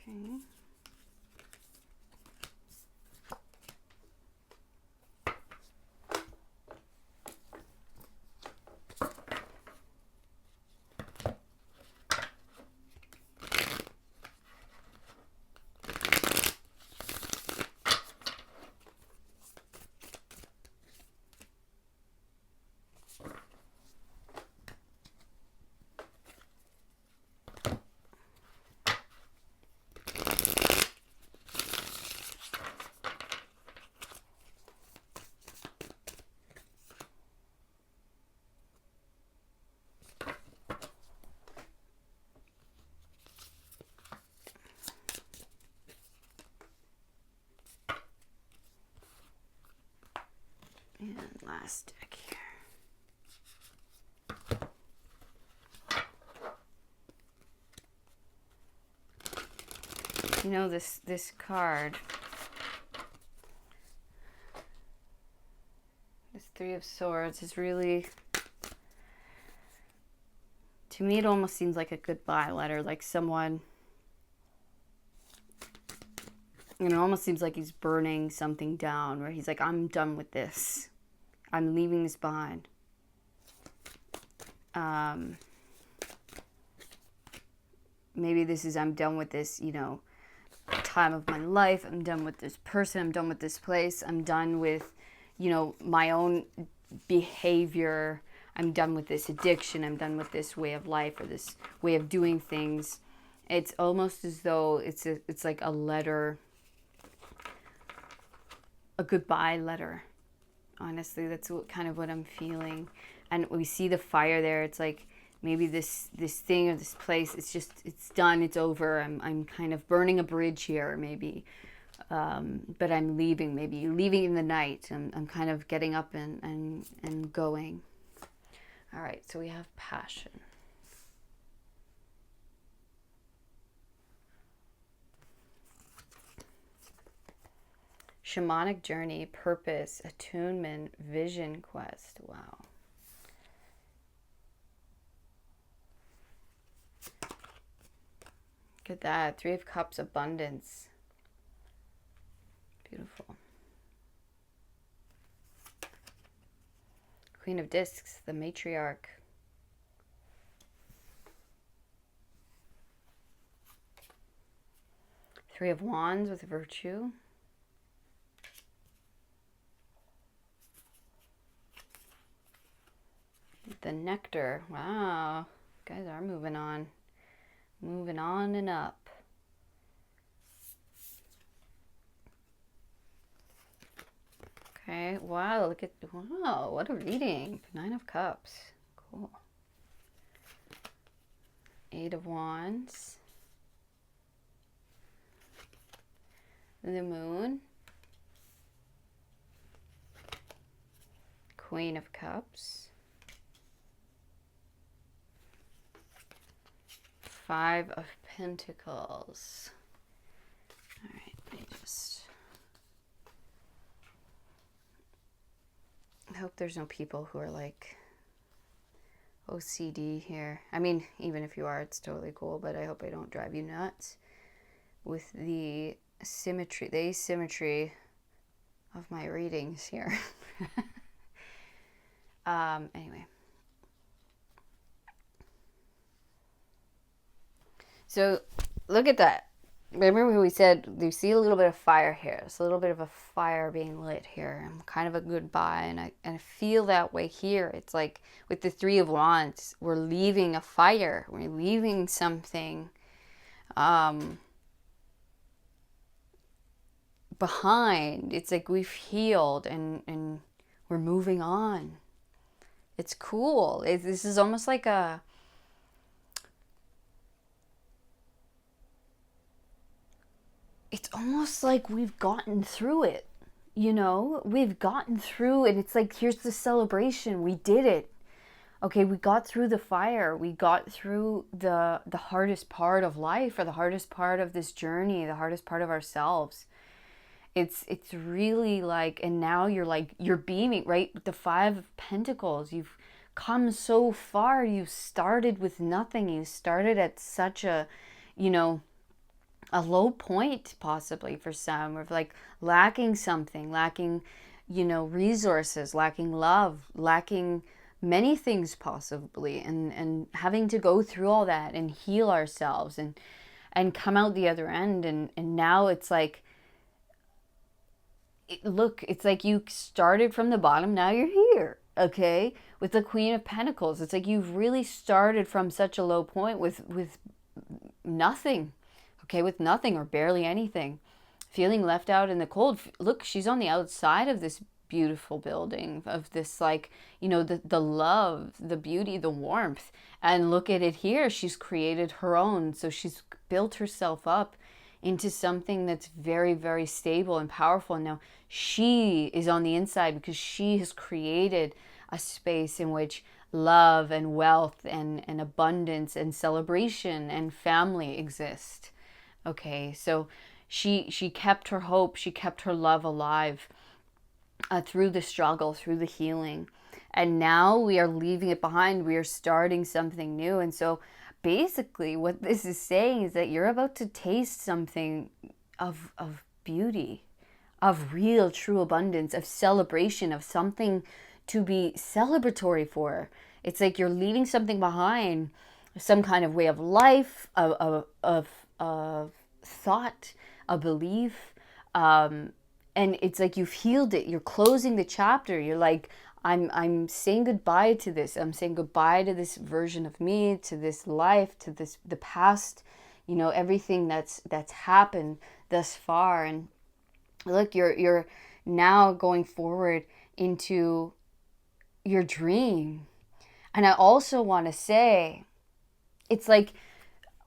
Okay. And last deck here. You know, this card, this Three of Swords, is really, to me, it almost seems like a goodbye letter, like someone, it almost seems like he's burning something down, where he's like, I'm done with this. I'm leaving this behind. Maybe this is, I'm done with this, time of my life. I'm done with this person. I'm done with this place. I'm done with, my own behavior. I'm done with this addiction. I'm done with this way of life or this way of doing things. It's almost as though it's like a letter, a goodbye letter. Honestly, that's kind of what I'm feeling. And we see the fire there. It's like maybe this thing or this place, it's done, it's over. I'm kind of burning a bridge here, maybe. But I'm leaving, maybe leaving in the night. I'm kind of getting up and going. All right, so we have passion. Shamanic journey, purpose, attunement, vision quest. Wow. Look at that. 3 of Cups, abundance. Beautiful. Queen of Discs, the matriarch. Three of Wands with virtue. The nectar. Wow. You guys are moving on. Moving on and up. Okay. Wow. Look at, wow. What a reading. 9 of Cups. Cool. 8 of Wands. The Moon. Queen of Cups. 5 of Pentacles. All right, let me just... I hope there's no people who are like OCD here. I mean, even if you are, it's totally cool, but I hope I don't drive you nuts with the symmetry, the asymmetry of my readings here. Anyway. So look at that. Remember when we said you see a little bit of fire here. It's a little bit of a fire being lit here. And kind of a goodbye. And I feel that way here. It's like with the 3 of Wands, we're leaving a fire. We're leaving something behind. It's like we've healed and we're moving on. It's cool. This is almost like a... It's almost like we've gotten through it, you know? We've gotten through, and it's like, here's the celebration. We did it. Okay, we got through the fire. We got through the hardest part of life, or the hardest part of this journey, the hardest part of ourselves. It's really like, and now you're beaming, right? The 5 of Pentacles, you've come so far. You started with nothing. You started at such a, you know, a low point possibly for some, of like lacking something, lacking, you know, resources, lacking love, lacking many things possibly, and having to go through all that and heal ourselves and come out the other end. And now it's like, look, it's like you started from the bottom, now you're here, okay? With the Queen of Pentacles, it's like you've really started from such a low point with nothing. Okay, with nothing or barely anything, feeling left out in the cold. Look, she's on the outside of this beautiful building, of this, like, you know, the love, the beauty, the warmth. And look at it here. She's created her own. So she's built herself up into something that's very, very stable and powerful. And now she is on the inside because she has created a space in which love and wealth and abundance and celebration and family exist. Okay, so she kept her hope, she kept her love alive through the struggle, through the healing. And now we are leaving it behind. We are starting something new. And so basically what this is saying is that you're about to taste something of beauty, of real, true abundance, of celebration, of something to be celebratory for. It's like you're leaving something behind, some kind of way of life, of thought, a belief, and it's like you've healed it. You're closing the chapter. You're like, I'm saying goodbye to this. I'm saying goodbye to this version of me, to this life, to this, the past, you know, everything that's happened thus far. And look, you're now going forward into your dream. And I also want to say, it's like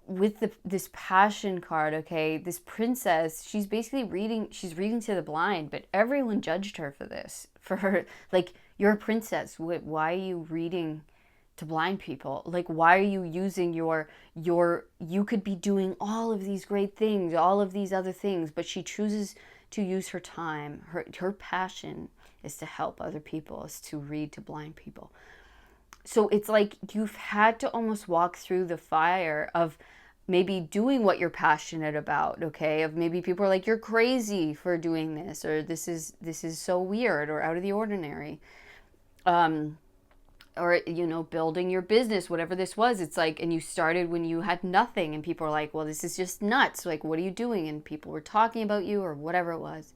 with this passion card, okay, this princess, she's basically reading to the blind, but everyone judged her for this, for her, like, you're a princess. Why are you reading to blind people? Like, why are you using you could be doing all of these great things, all of these other things, but she chooses to use her time. Her passion is to help other people, is to read to blind people. So it's like you've had to almost walk through the fire of maybe doing what you're passionate about, okay? Of maybe people are like, you're crazy for doing this, or this is so weird or out of the ordinary. Or, building your business, whatever this was. It's like, and you started when you had nothing, and people are like, well, this is just nuts. Like, what are you doing? And people were talking about you or whatever it was.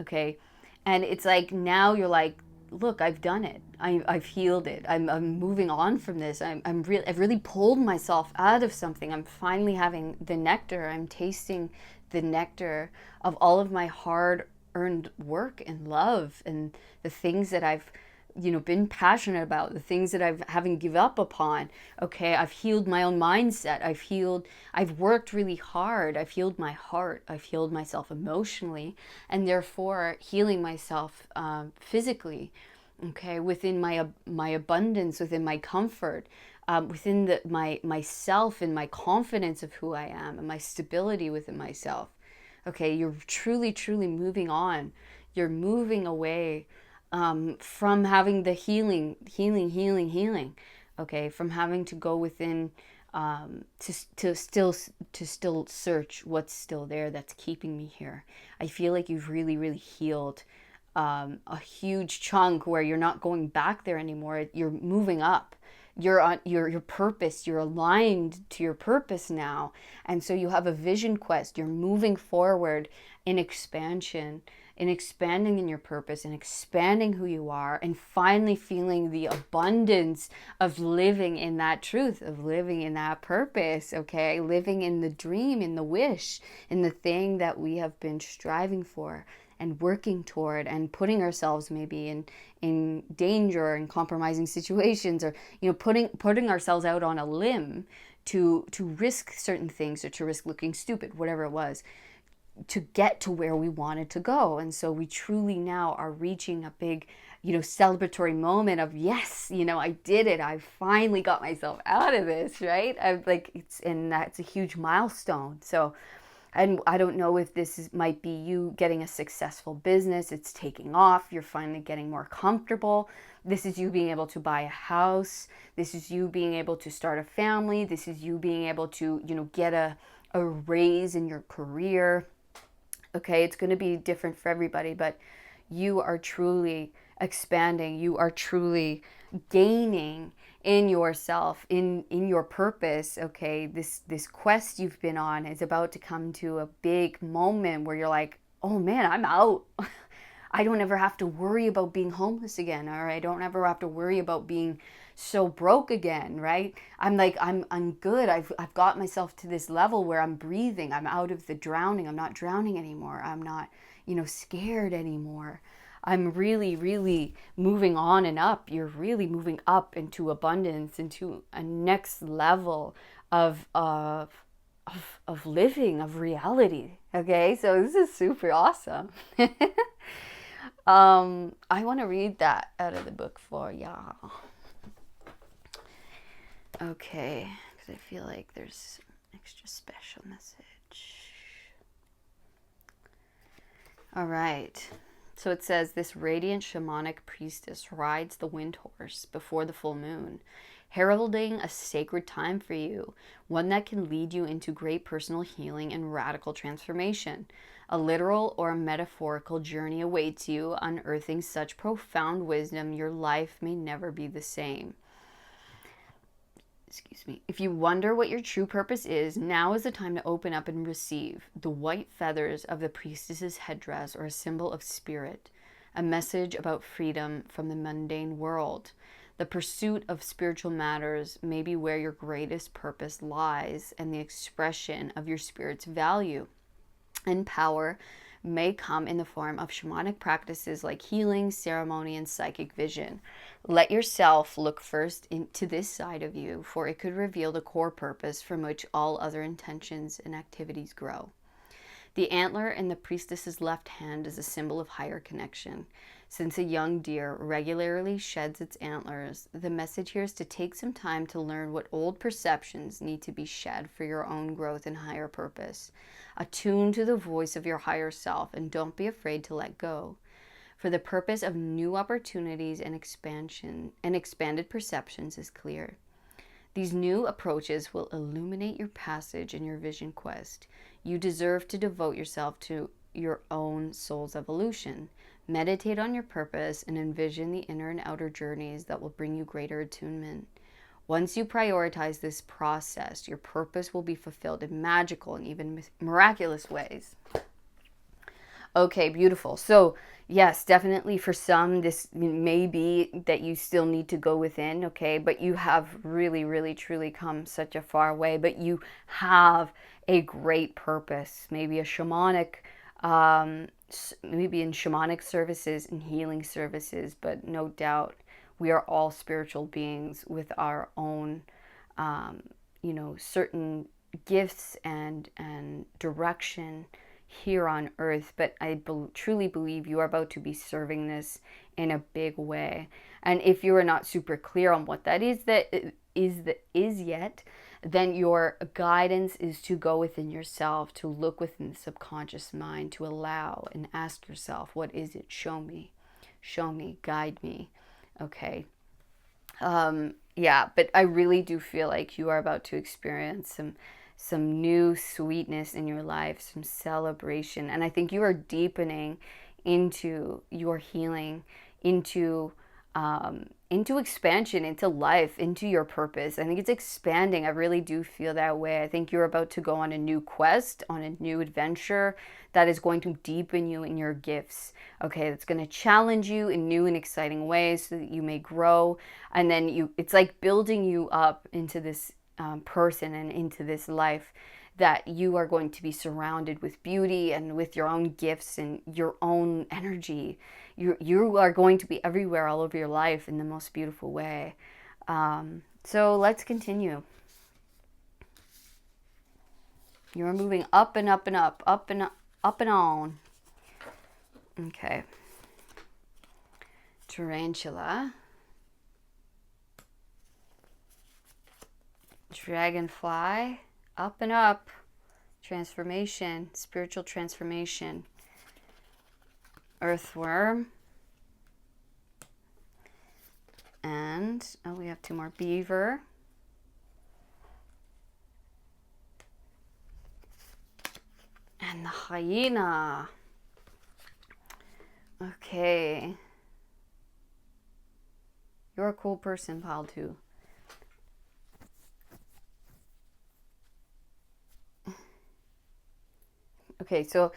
Okay. And it's like, now you're like, look, I've done it. I've healed it. I'm moving on from this. I've really pulled myself out of something. I'm finally having the nectar. I'm tasting the nectar of all of my hard earned work and love and the things that I've been passionate about, the things that haven't give up upon. Okay, I've healed my own mindset. I've worked really hard. I've healed my heart. I've healed myself emotionally, and therefore healing myself physically. Okay, within my abundance, within my comfort, within myself and my confidence of who I am and my stability within myself. Okay, you're truly, truly moving on. You're moving away from having the healing, okay, from having to go within to still search what's still there that's keeping me here. I feel like you've really, really healed a huge chunk where you're not going back there anymore. You're moving up. You're on your purpose. You're aligned to your purpose now, and so you have a vision quest. You're moving forward in expansion, in expanding in your purpose and expanding who you are, and finally feeling the abundance of living in that truth, of living in that purpose, okay? Living in the dream, in the wish, in the thing that we have been striving for and working toward, and putting ourselves maybe in danger and compromising situations, or putting ourselves out on a limb to risk certain things, or to risk looking stupid, whatever it was, to get to where we wanted to go. And so we truly now are reaching a big, celebratory moment of, yes, I did it. I finally got myself out of this, right? And that's a huge milestone. So, and I don't know if might be you getting a successful business. It's taking off. You're finally getting more comfortable. This is you being able to buy a house. This is you being able to start a family. This is you being able to, get a raise in your career. Okay, it's going to be different for everybody, but you are truly expanding. You are truly gaining in yourself, in your purpose. Okay, this quest you've been on is about to come to a big moment where you're like, oh man, I'm out. I don't ever have to worry about being homeless again, or I don't ever have to worry about being so broke again, right? I'm good. I've got myself to this level where I'm breathing. I'm out of the drowning. I'm not drowning anymore. I'm not, scared anymore. I'm really, really moving on and up. You're really moving up into abundance, into a next level of living, of reality. Okay, so this is super awesome. I want to read that out of the book for y'all. Okay, because I feel like there's an extra special message. All right. So it says, this radiant shamanic priestess rides the wind horse before the full moon, heralding a sacred time for you, one that can lead you into great personal healing and radical transformation. A literal or a metaphorical journey awaits you, unearthing such profound wisdom your life may never be the same. Excuse me. If you wonder what your true purpose is, now is the time to open up and receive. The white feathers of the priestess's headdress are a symbol of spirit, a message about freedom from the mundane world. The pursuit of spiritual matters may be where your greatest purpose lies, and the expression of your spirit's value and power may come in the form of shamanic practices like healing, ceremony, and psychic vision. Let yourself look first into this side of you, for it could reveal the core purpose from which all other intentions and activities grow. The antler in the priestess's left hand is a symbol of higher connection. Since a young deer regularly sheds its antlers, the message here is to take some time to learn what old perceptions need to be shed for your own growth and higher purpose. Attune to the voice of your higher self and don't be afraid to let go. For the purpose of new opportunities and expansion and expanded perceptions is clear. These new approaches will illuminate your passage in your vision quest. You deserve to devote yourself to your own soul's evolution. Meditate on your purpose and envision the inner and outer journeys that will bring you greater attunement. Once you prioritize this process, your purpose will be fulfilled in magical and even miraculous ways. Okay, beautiful. So, yes, definitely for some, this may be that you still need to go within, okay? But you have really, really, truly come such a far way. But you have a great purpose, maybe a shamanic, maybe in shamanic services and healing services, but no doubt we are all spiritual beings with our own, certain gifts and direction here on earth. But I truly believe you are about to be serving this in a big way. And if you are not super clear on what that is yet, then your guidance is to go within yourself, to look within the subconscious mind, to allow and ask yourself, what is it? Show me, guide me. Okay. Yeah, but I really do feel like you are about to experience some new sweetness in your life, some celebration. And I think you are deepening into your healing, into expansion, into life, into your purpose. I think it's expanding. I really do feel that way. I think you're about to go on a new quest, on a new adventure that is going to deepen you in your gifts. Okay, it's going to challenge you in new and exciting ways so that you may grow. And then it's like building you up into this person and into this life that you are going to be surrounded with beauty and with your own gifts and your own energy. You are going to be everywhere, all over your life in the most beautiful way. So let's continue. You're moving up and up and up, up and on. Okay. Tarantula. Dragonfly. Up and up. Transformation. Spiritual transformation. Earthworm. And, we have two more. Beaver. And the hyena. Okay. You're a cool person, pal, too. Okay, so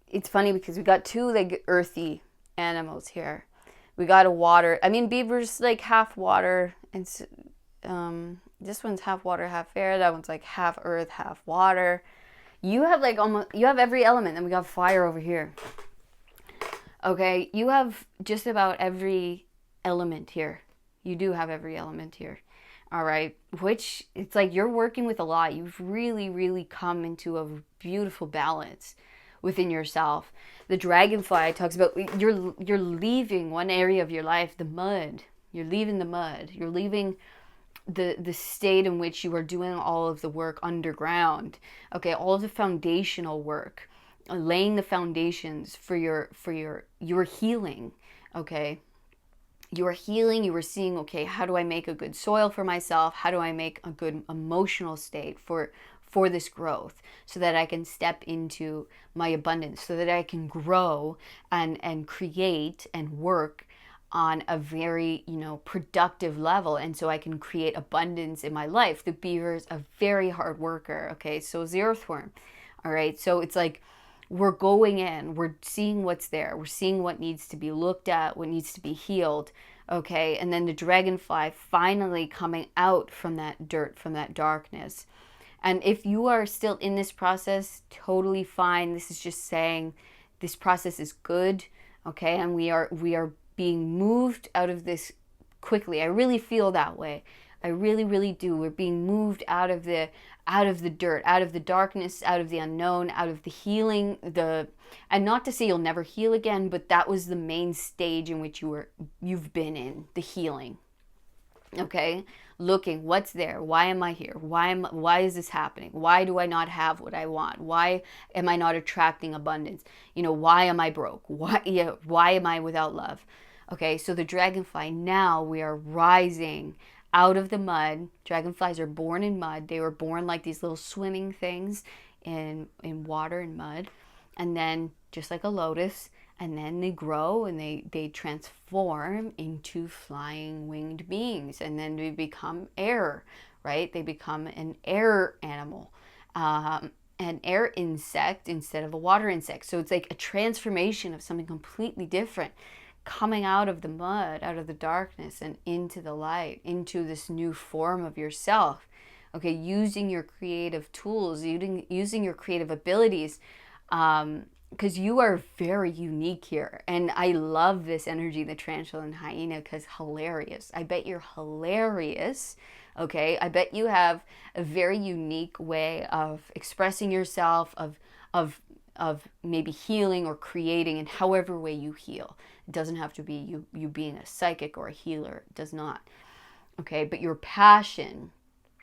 it's funny because we got two like earthy animals here. We got a water. I mean, beaver's like half water, and this one's half water, half air. That one's like half earth, half water. You have like you have every element, and we got fire over here. Okay, you have just about every element here. You do have every element here. All right, which it's like you're working with a lot. You've really, really come into a beautiful balance within yourself. The dragonfly talks about you're leaving one area of your life, the mud. You're leaving the mud. You're leaving the state in which you are doing all of the work underground. Okay, all of the foundational work, laying the foundations for your healing. Okay. You were healing, you were seeing, okay, how do I make a good soil for myself? How do I make a good emotional state for this growth so that I can step into my abundance, so that I can grow and create and work on a very, productive level. And so I can create abundance in my life. The beaver is a very hard worker. Okay, so is the earthworm. All right, so it's like, we're going in, we're seeing what's there, we're seeing what needs to be looked at, what needs to be healed, okay? And then the dragonfly finally coming out from that dirt, from that darkness. And if you are still in this process, totally fine. This is just saying this process is good, okay? And we are being moved out of this quickly. I really feel that way. I really, really do. We're being moved out of the dirt, out of the darkness, out of the unknown, out of the healing, and not to say you'll never heal again, but that was the main stage in which you've been in, the healing. Okay? Looking, what's there? Why am I here? Why is this happening? Why do I not have what I want? Why am I not attracting abundance? Why am I broke? Why am I without love? Okay, so the dragonfly, now we are rising out of the mud. Dragonflies are born in mud. They were born like these little swimming things in water and mud. And then just like a lotus, and then they grow and they transform into flying winged beings, and then they become air, right? They become an air animal, an air insect instead of a water insect. So it's like a transformation of something completely different, coming out of the mud, out of the darkness, and into the light, into this new form of yourself. Okay, using your creative tools, using your creative abilities, because you are very unique here. And I love this energy, the tarantula and hyena, because hilarious. I bet you're hilarious. Okay, I bet you have a very unique way of expressing yourself, of maybe healing or creating in however way you heal. It doesn't have to be you being a psychic or a healer. It does not. Okay, but your passion,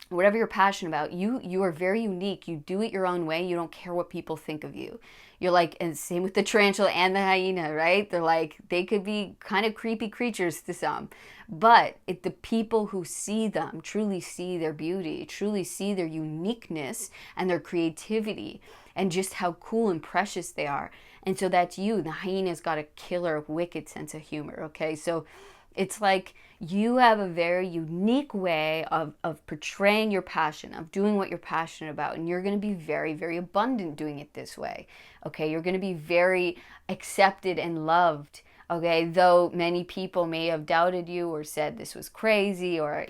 whatever you're passionate about, you are very unique. You do it your own way. You don't care what people think of you. You're like, and same with the tarantula and the hyena, right? They're like, they could be kind of creepy creatures to some, but the people who see them truly see their beauty, truly see their uniqueness and their creativity, and just how cool and precious they are. And so that's you. The hyena's got a killer, wicked sense of humor. Okay, so it's like you have a very unique way of portraying your passion, of doing what you're passionate about. And you're going to be very, very abundant doing it this way. Okay, you're going to be very accepted and loved. Okay, though many people may have doubted you or said this was crazy, or,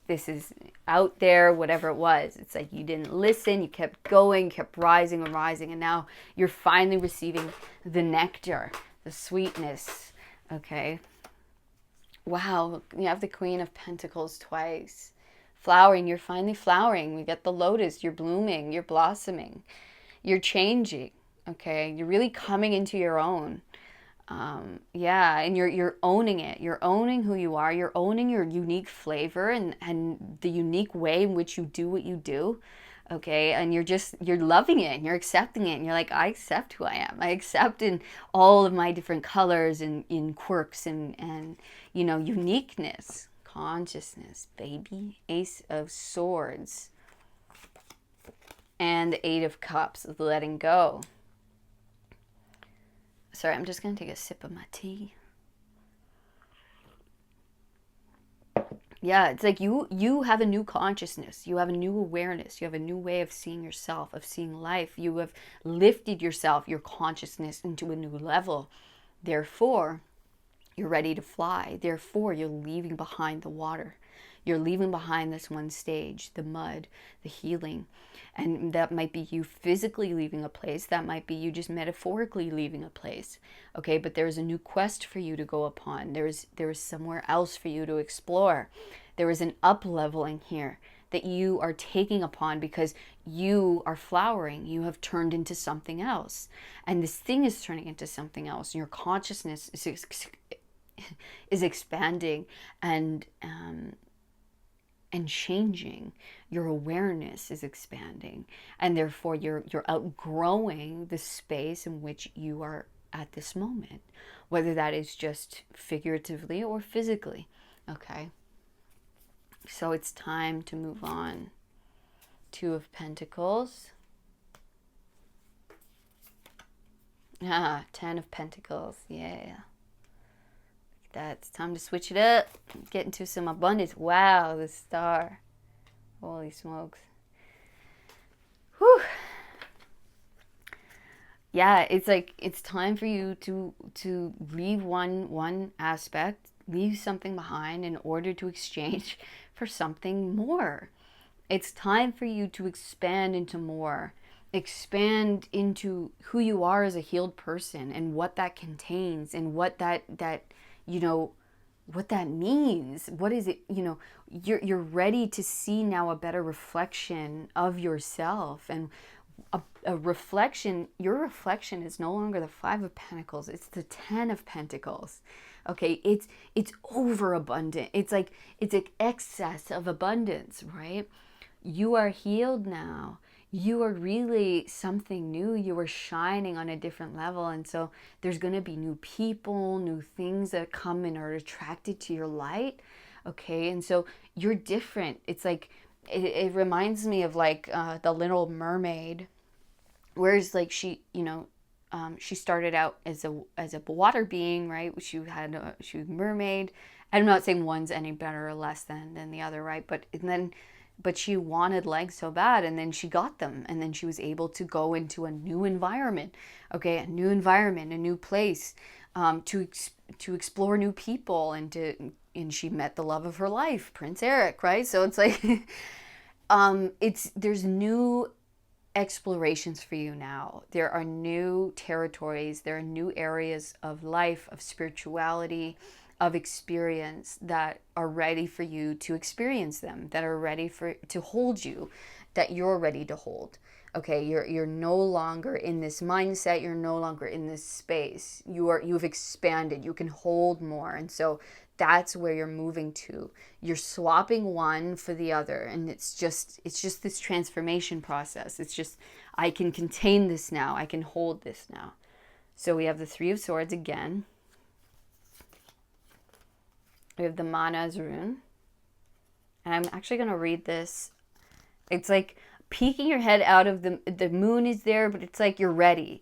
this is out there, whatever it was. It's like you didn't listen, you kept going, kept rising and rising. And now you're finally receiving the nectar, the sweetness. Okay. Wow, you have the Queen of Pentacles twice. Flowering, you're finally flowering. We get the lotus, you're blooming, you're blossoming, you're changing, okay? You're really coming into your own. And you're owning it. You're owning who you are. You're owning your unique flavor and the unique way in which you do what you do. Okay, and you're loving it and you're accepting it, and you're like, I accept who I am. I accept in all of my different colors and in quirks and uniqueness, consciousness, baby. Ace of Swords and the Eight of Cups, letting go. Sorry, I'm just gonna take a sip of my tea. Yeah, it's like you have a new consciousness. You have a new awareness. You have a new way of seeing yourself, of seeing life. You have lifted yourself, your consciousness, into a new level. Therefore, you're ready to fly. Therefore, you're leaving behind the water. You're leaving behind this one stage, the mud, the healing. And that might be you physically leaving a place. That might be you just metaphorically leaving a place. Okay, but there's a new quest for you to go upon. There is somewhere else for you to explore. There is an up-leveling here that you are taking upon because you are flowering. You have turned into something else. And this thing is turning into something else. And your consciousness is expanding and changing. Your awareness is expanding, and therefore you're outgrowing the space in which you are at this moment, whether that is just figuratively or physically. Okay, so it's time to move on. Two of Pentacles. Ten of Pentacles. Yeah. It's time to switch it up. Get into some abundance. Wow, the Star. Holy smokes. Whew. Yeah, it's like it's time for you to leave one aspect, leave something behind in order to exchange for something more. It's time for you to expand into more. Expand into who you are as a healed person and what that contains and what that what that means. What is it? You know, you're ready to see now a better reflection of yourself, and a reflection. Your reflection is no longer the Five of Pentacles, it's the Ten of Pentacles. Okay, it's overabundant. It's like it's an excess of abundance, right? You are healed now. You are really something new. You are shining on a different level. And so there's going to be new people, new things that come and are attracted to your light. Okay. And so you're different. It's like, it reminds me of like the Little Mermaid, whereas like she started out as a water being, right? She was a mermaid. I'm not saying one's any better or less than the other, right? But she wanted legs so bad, and then she got them, and then she was able to go into a new environment, okay, a new environment, a new place, to explore new people, and she met the love of her life, Prince Eric, right? So it's like, there's new explorations for you now. There are new territories, there are new areas of life, of spirituality, of experience that are ready for you to experience them, that are ready to hold you, that you're ready to hold. Okay, you're no longer in this mindset, you're no longer in this space. You've expanded, you can hold more. And so that's where you're moving to. You're swapping one for the other, and it's just this transformation process. It's just, I can contain this now, I can hold this now. So we have the Three of Swords again. We have the Mana's rune. And I'm actually going to read this. It's like peeking your head out of the moon is there, but it's like you're ready.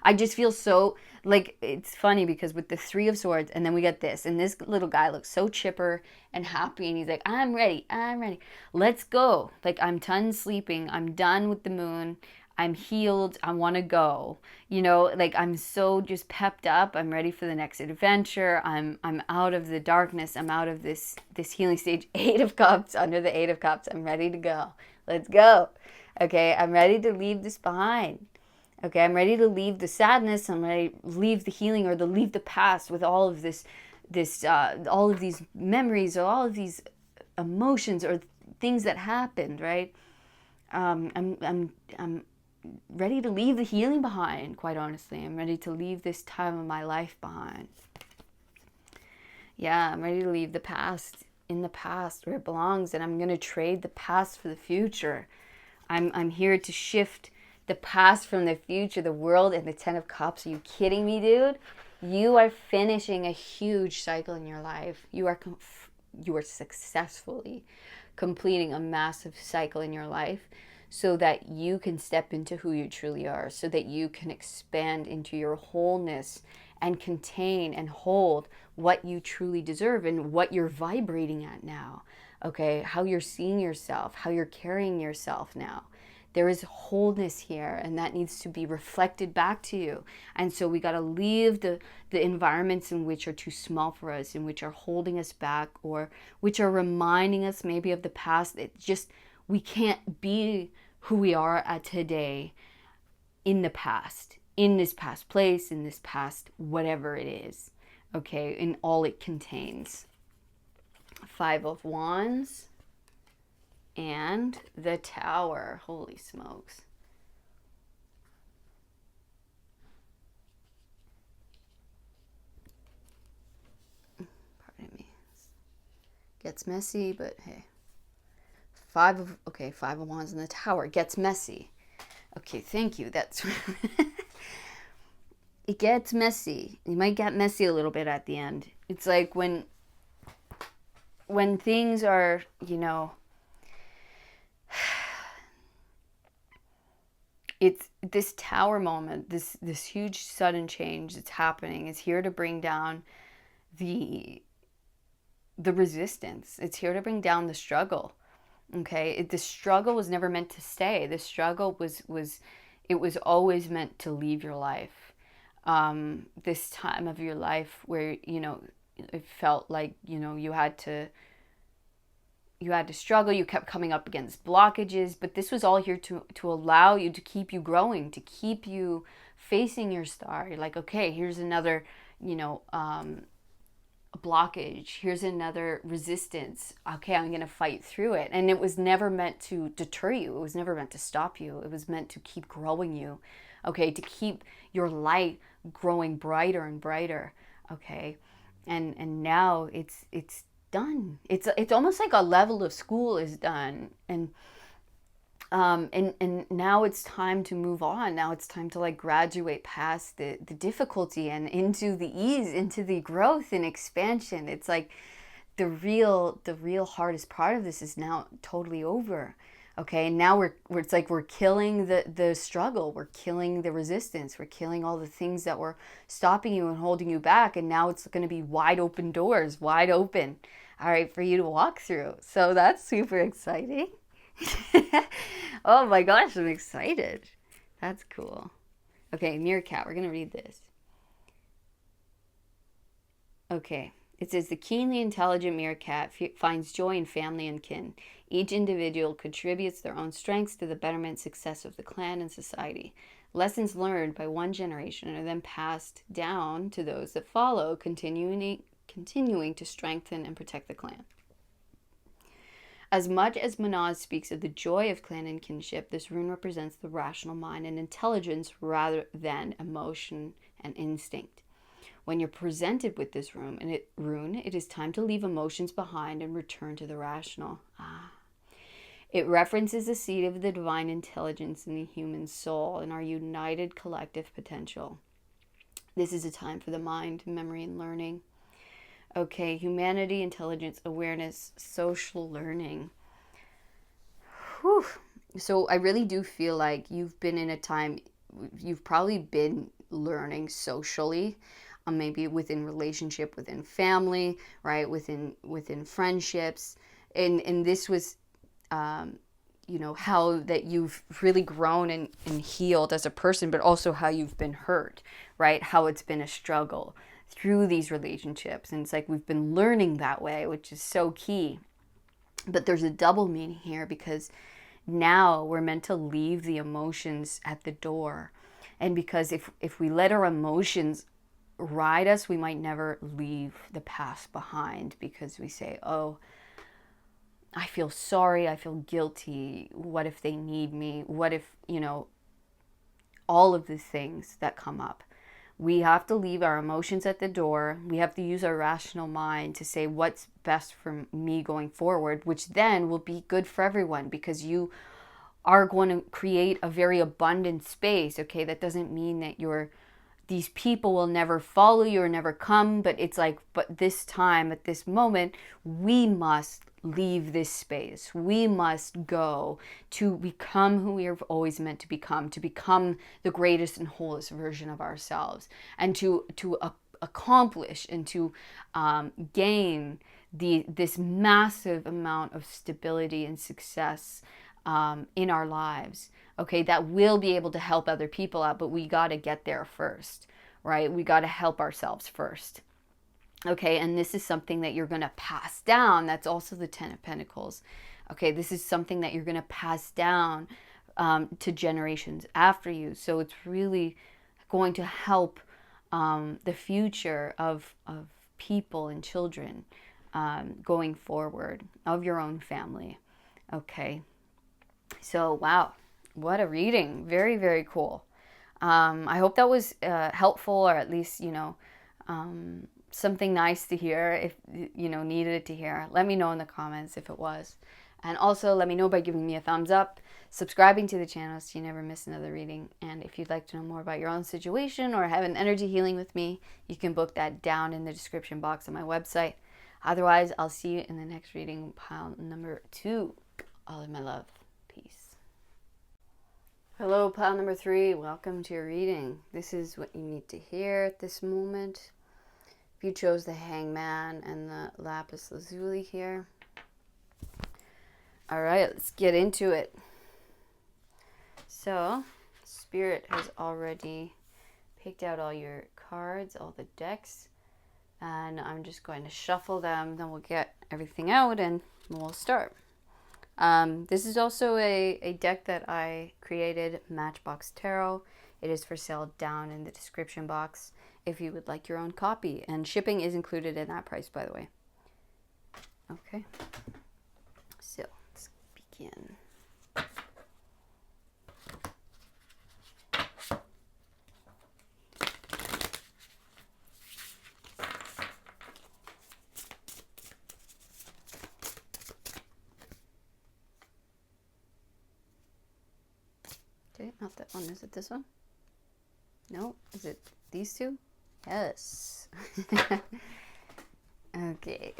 I just feel so, like, it's funny because with the Three of Swords, and then we get this, and this little guy looks so chipper and happy, and he's like, I'm ready. Let's go. Like, I'm done sleeping. I'm done with the moon. I'm healed. I want to go. You know, like, I'm so just pepped up. I'm ready for the next adventure. I'm out of the darkness. I'm out of this healing stage. Eight of Cups, under the Eight of Cups. I'm ready to go. Let's go. Okay, I'm ready to leave this behind. Okay, I'm ready to leave the sadness. I'm ready to leave the healing, or to leave the past with all of all of these memories, or all of these emotions, or things that happened, right? I'm ready to leave the healing behind, quite honestly. I'm ready to leave this time of my life behind. Yeah, I'm ready to leave the past in the past where it belongs, and I'm going to trade the past for the future. I'm here to shift the past from the future, the world, and the Ten of Cups. Are you kidding me, dude? You are finishing a huge cycle in your life. You are successfully completing a massive cycle in your life, so that you can step into who you truly are, so that you can expand into your wholeness and contain and hold what you truly deserve and what you're vibrating at now. Okay, how you're seeing yourself, how you're carrying yourself now. There is wholeness here, and that needs to be reflected back to you. And so we got to leave the environments in which are too small for us, in which are holding us back, or which are reminding us maybe of the past. It just, we can't be who we are at today in the past, in this past place, in this past whatever it is, okay, in all it contains. Five of Wands and the Tower. Holy smokes. Pardon me. Gets messy, but hey. Five of Wands and the Tower. Gets messy. Okay, thank you. That's it gets messy. It might get messy a little bit at the end. It's like when things are, you know, it's this Tower moment, this huge sudden change that's happening is here to bring down the resistance. It's here to bring down the struggle. Okay, the struggle was never meant to stay. The struggle was always meant to leave your life. This time of your life where, you know, it felt like, you know, you had to struggle, you kept coming up against blockages, but this was all here to allow you, to keep you growing, to keep you facing your star. You're like, okay, here's another, you know, blockage. Here's another resistance. Okay, I'm going to fight through it. And it was never meant to deter you. It was never meant to stop you. It was meant to keep growing you. Okay, to keep your light growing brighter and brighter. Okay, and now it's done. It's almost like a level of school is done, and now it's time to move on. Now it's time to like graduate past the difficulty and into the ease, into the growth and expansion. It's like the real hardest part of this is now totally over. Okay, and now it's like we're killing the struggle, we're killing the resistance, we're killing all the things that were stopping you and holding you back, and now it's going to be wide open doors, wide open, all right, for you to walk through. So that's super exciting. Oh my gosh, I'm excited. That's cool. Okay, Meerkat, we're going to read this. Okay, it says the keenly intelligent meerkat finds joy in family and kin. Each individual contributes their own strengths to the betterment and success of the clan and society. Lessons learned by one generation are then passed down to those that follow, continuing to strengthen and protect the clan. As much as Manaz speaks of the joy of clan and kinship, this rune represents the rational mind and intelligence rather than emotion and instinct. When you're presented with this rune, it is time to leave emotions behind and return to the rational. It references the seed of the divine intelligence in the human soul and our united collective potential. This is a time for the mind, memory, and learning. Okay, humanity, intelligence, awareness, social learning. Whew. So I really do feel like you've been in a time, you've probably been learning socially, maybe within relationship, within family, right, within friendships, and this was, how that you've really grown and healed as a person, but also how you've been hurt, right, how it's been a struggle through these relationships. And it's like we've been learning that way, which is so key. But there's a double meaning here, because now we're meant to leave the emotions at the door. And because if we let our emotions ride us, we might never leave the past behind, because we say, oh, I feel sorry, I feel guilty, what if they need me, what if, all of the things that come up. We have to leave our emotions at the door. We have to use our rational mind to say what's best for me going forward, which then will be good for everyone, because you are going to create a very abundant space. Okay, that doesn't mean that these people will never follow you or never come, but it's like, but this time, at this moment, we must leave this space. We must go to become who we are always meant to become the greatest and wholest version of ourselves, and to accomplish and to gain this massive amount of stability and success in our lives. Okay, that will be able to help other people out, but we got to get there first, right? We got to help ourselves first. Okay, and this is something that you're going to pass down. That's also the Ten of Pentacles. Okay, this is something that you're going to pass down to generations after you. So it's really going to help the future of people and children going forward, of your own family. Okay, so wow, what a reading. Very, very cool. I hope that was helpful, or at least, something nice to hear. If needed to hear, let me know in the comments if it was. And also let me know by giving me a thumbs up, subscribing to the channel so you never miss another reading. And if you'd like to know more about your own situation or have an energy healing with me, you can book that down in the description box on my website. Otherwise, I'll see you in the next reading, pile number 2. All of my love. Peace. Hello, pile number 3. Welcome to your reading. This is what you need to hear at this moment. If you chose the Hangman and the Lapis Lazuli here. All right, let's get into it. So, Spirit has already picked out all your cards, all the decks, and I'm just going to shuffle them. Then we'll get everything out and we'll start. This is also a deck that I created, Matchbox Tarot. It is for sale down in the description box. if you would like your own copy. And shipping is included in that price, by the way. Okay. So let's begin. Okay, not that one. Is it this one? No. Is it these two? Yes. Okay.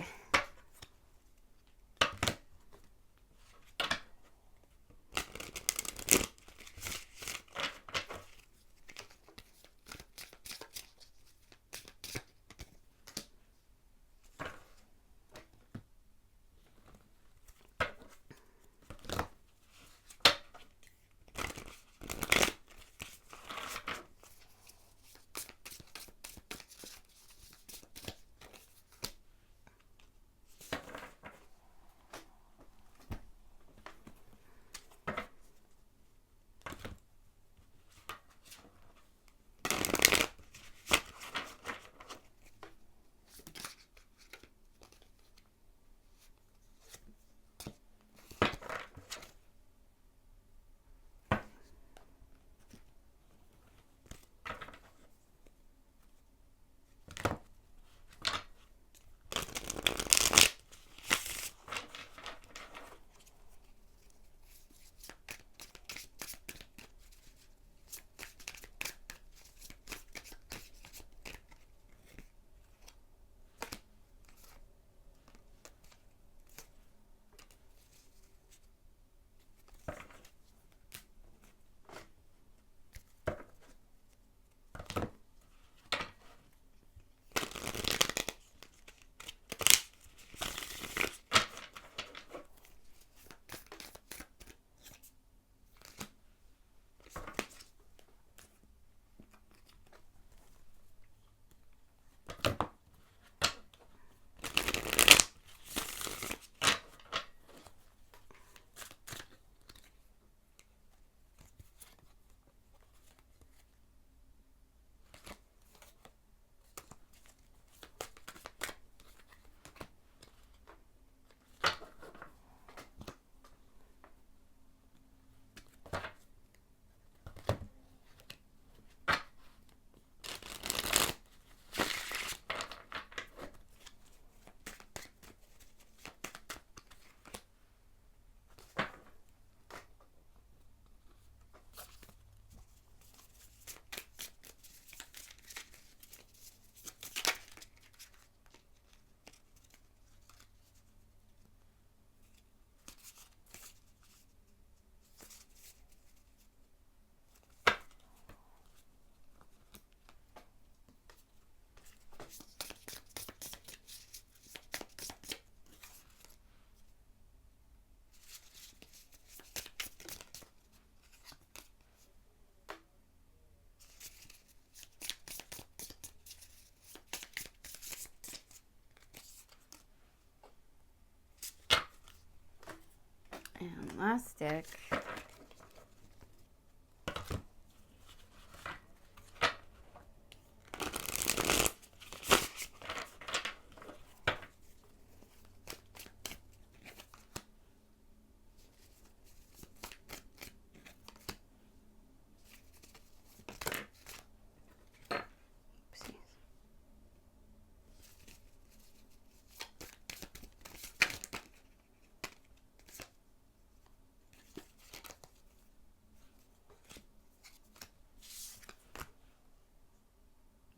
And last stick.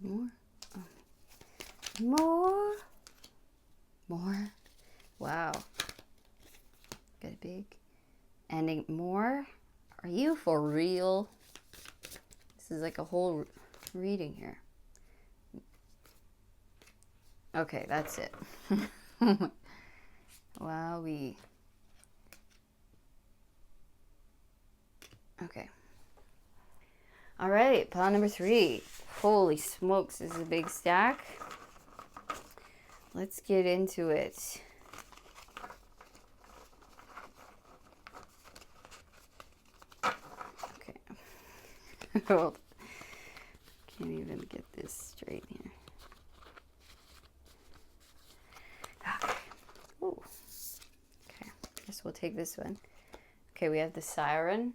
More. More. More. Wow. Got a big ending. More? Are you for real? This is like a whole reading here. Okay, that's it. Wowee. Okay. All right, pile number 3. Holy smokes, this is a big stack. Let's get into it. Okay. Can't even get this straight here. Okay. Ooh. Okay. Guess we'll take this one. Okay, we have the Siren.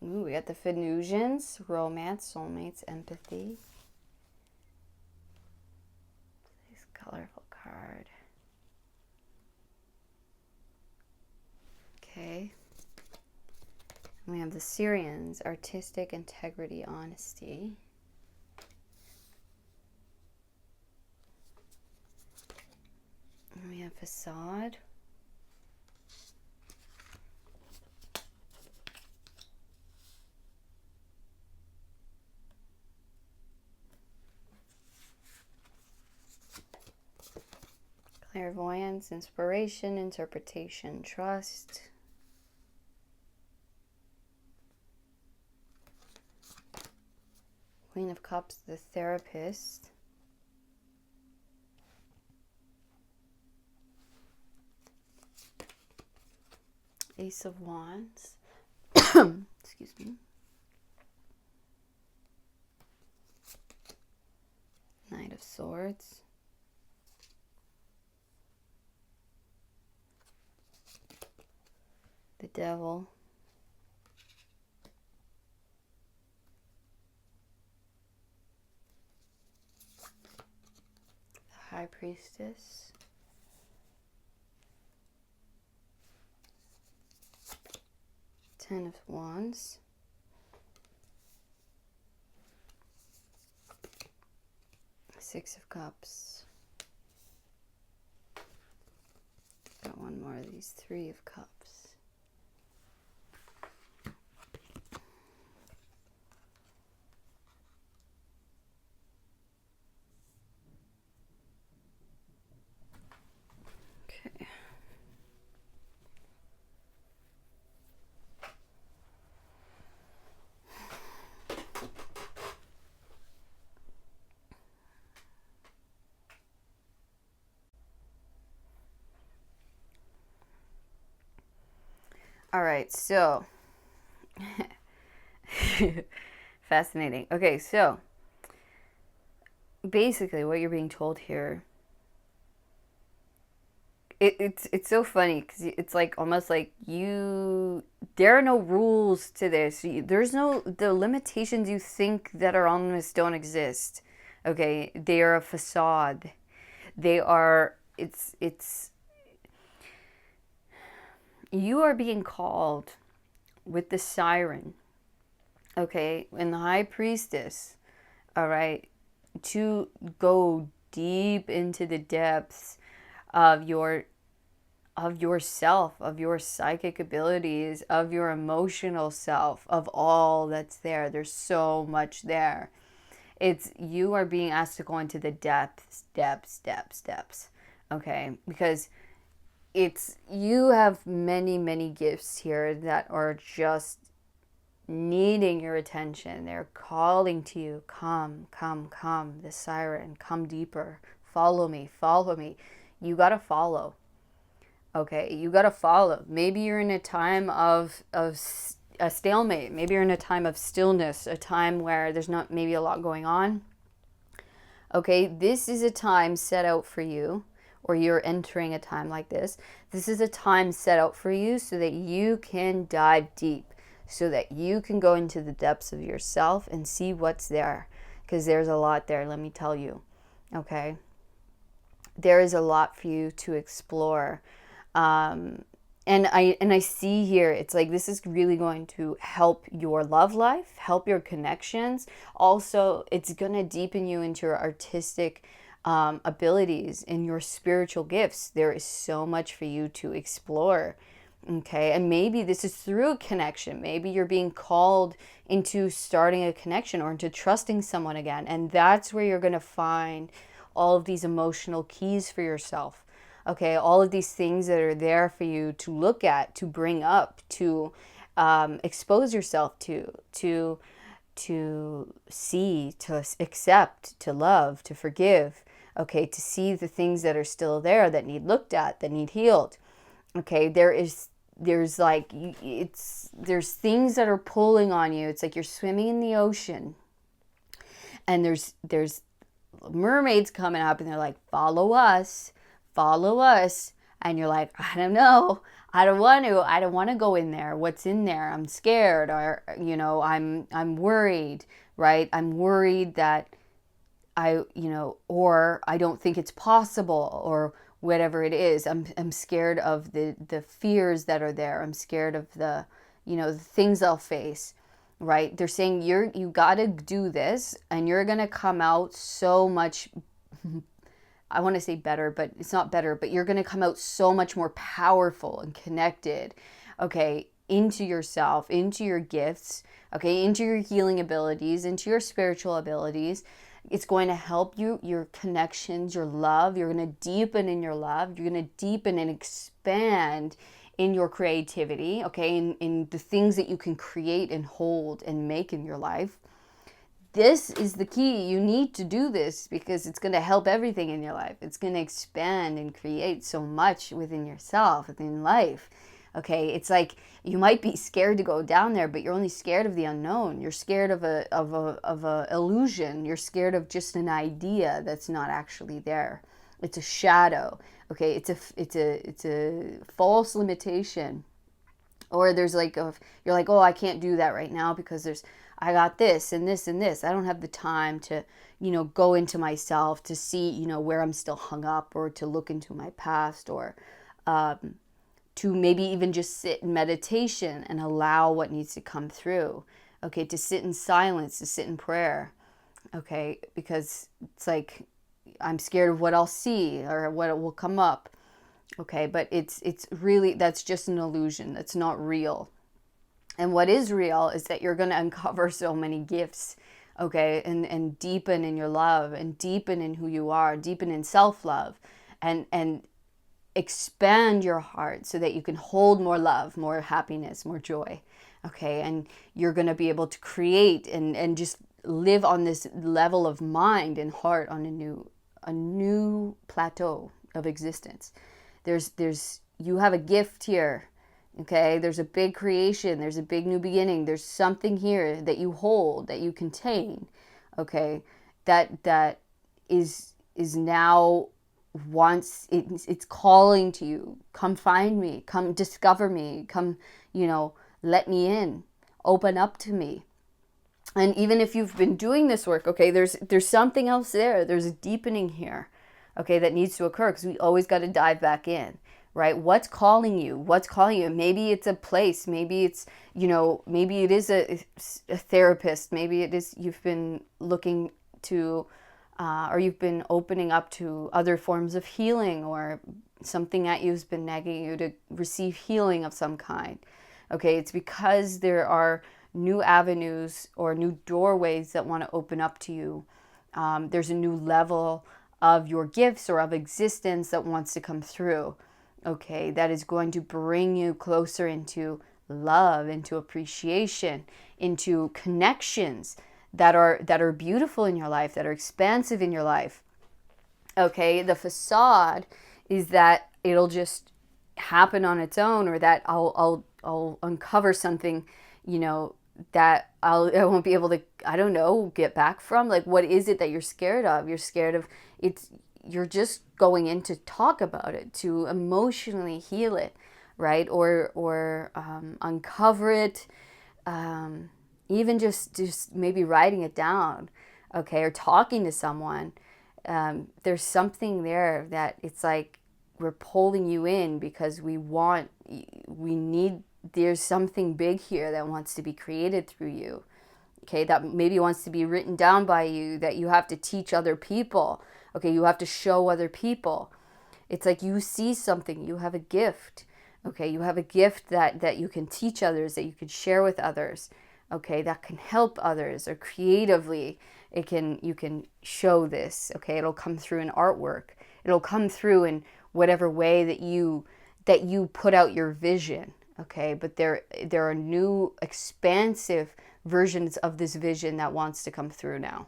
Ooh, we got the Venusians, romance, soulmates, empathy. Nice colorful card. Okay. And we have the Syrians, artistic, integrity, honesty. And we have facade. Clairvoyance, inspiration, interpretation, trust. Queen of Cups, the therapist. Ace of Wands. Excuse me. Knight of Swords. The Devil. The High Priestess. Ten of Wands. Six of Cups. Got one more of these. Three of Cups. Okay. All right, so fascinating. Okay, so basically what you're being told here, it's so funny because it's like almost like there are no rules to this. There's no, the limitations you think that are on this don't exist. Okay, they are a facade. They are, it's you are being called with the Siren, okay, and the High Priestess, all right, to go deep into the depths of yourself, of your psychic abilities, of your emotional self, of all that's there. There's so much there. You are being asked to go into the depths, okay, because you have many gifts here that are just needing your attention. They're calling to you, come, the Siren, come deeper, follow me. You gotta follow, okay, you gotta follow. Maybe you're in a time of a stalemate. Maybe you're in a time of stillness, a time where there's not maybe a lot going on. Okay, this is a time set out for you, or you're entering a time like this. This is a time set out for you so that you can dive deep, so that you can go into the depths of yourself and see what's there, because there's a lot there, let me tell you. Okay, there is a lot for you to explore. And I see here, it's like this is really going to help your love life, help your connections. Also, it's going to deepen you into your artistic abilities and your spiritual gifts. There is so much for you to explore. Okay, and maybe this is through a connection. Maybe you're being called into starting a connection or into trusting someone again. And that's where you're going to find all of these emotional keys for yourself. Okay, all of these things that are there for you to look at, to bring up, to expose yourself to see, to accept, to love, to forgive. Okay, to see the things that are still there that need looked at, that need healed. Okay, there is there's like, there's things that are pulling on you. It's like you're swimming in the ocean, and there's mermaids coming up, and they're like, follow us, follow us. And you're like, I don't know, I don't want to go in there. What's in there? I'm scared, or I'm worried, right? I'm worried that or I don't think it's possible, or whatever it is. I'm scared of the fears that are there. I'm scared of the things I'll face, right? They're saying you got to do this, and you're going to come out so much, I want to say better, but it's not better, but you're going to come out so much more powerful and connected, okay, into yourself, into your gifts, okay, into your healing abilities, into your spiritual abilities. It's going to help you, your connections, your love. You're going to deepen in your love. You're going to deepen and expand in your creativity, okay, in the things that you can create and hold and make in your life. This is the key. You need to do this because it's going to help everything in your life. It's going to expand and create so much within yourself, within life. Okay, it's like you might be scared to go down there, but you're only scared of the unknown. You're scared of a illusion. You're scared of just an idea that's not actually there. It's a shadow. Okay, it's a false limitation. Or there's like you're like, oh, I can't do that right now because I got this and this and this. I don't have the time to, go into myself to see, where I'm still hung up, or to look into my past, or to maybe even just sit in meditation and allow what needs to come through. Okay, to sit in silence, to sit in prayer. Okay, because it's like I'm scared of what I'll see or what will come up. Okay, but it's really, that's just an illusion. That's not real. And what is real is that you're going to uncover so many gifts, okay, and deepen in your love, and deepen in who you are, deepen in self-love, and expand your heart so that you can hold more love, more happiness, more joy, okay? And you're going to be able to create and just live on this level of mind and heart on a new plateau of existence. You have a gift here. Okay, there's a big creation, there's a big new beginning, there's something here that you hold, that you contain, okay, that is now it's calling to you. Come find me, come discover me, come, let me in, open up to me. And even if you've been doing this work, okay, there's something else there. There's a deepening here, okay, that needs to occur, because we always got to dive back in. Right? What's calling you? What's calling you? Maybe it's a place. Maybe it's, maybe it is a therapist. Maybe it is you've been looking to, or you've been opening up to other forms of healing, or something at you has been nagging you to receive healing of some kind. Okay, it's because there are new avenues or new doorways that want to open up to you. There's a new level of your gifts or of existence that wants to come through. Okay, that is going to bring you closer into love, into appreciation, into connections that are beautiful in your life, that are expansive in your life. Okay, the facade is that it'll just happen on its own, or that I'll uncover something, that I won't be able to, I don't know, get back from. Like, what is it that you're scared of? You're scared of you're just going in to talk about it, to emotionally heal it, right? Or uncover it, even just maybe writing it down, okay, or talking to someone. There's something there that it's like we're pulling you in because there's something big here that wants to be created through you, okay, that maybe wants to be written down by you, that you have to teach other people. Okay, you have to show other people. It's like you see something, you have a gift. Okay, you have a gift that you can teach others, that you can share with others. Okay, that can help others, or creatively you can show this. Okay, it'll come through in artwork. It'll come through in whatever way that you put out your vision. Okay, but there are new expansive versions of this vision that wants to come through now.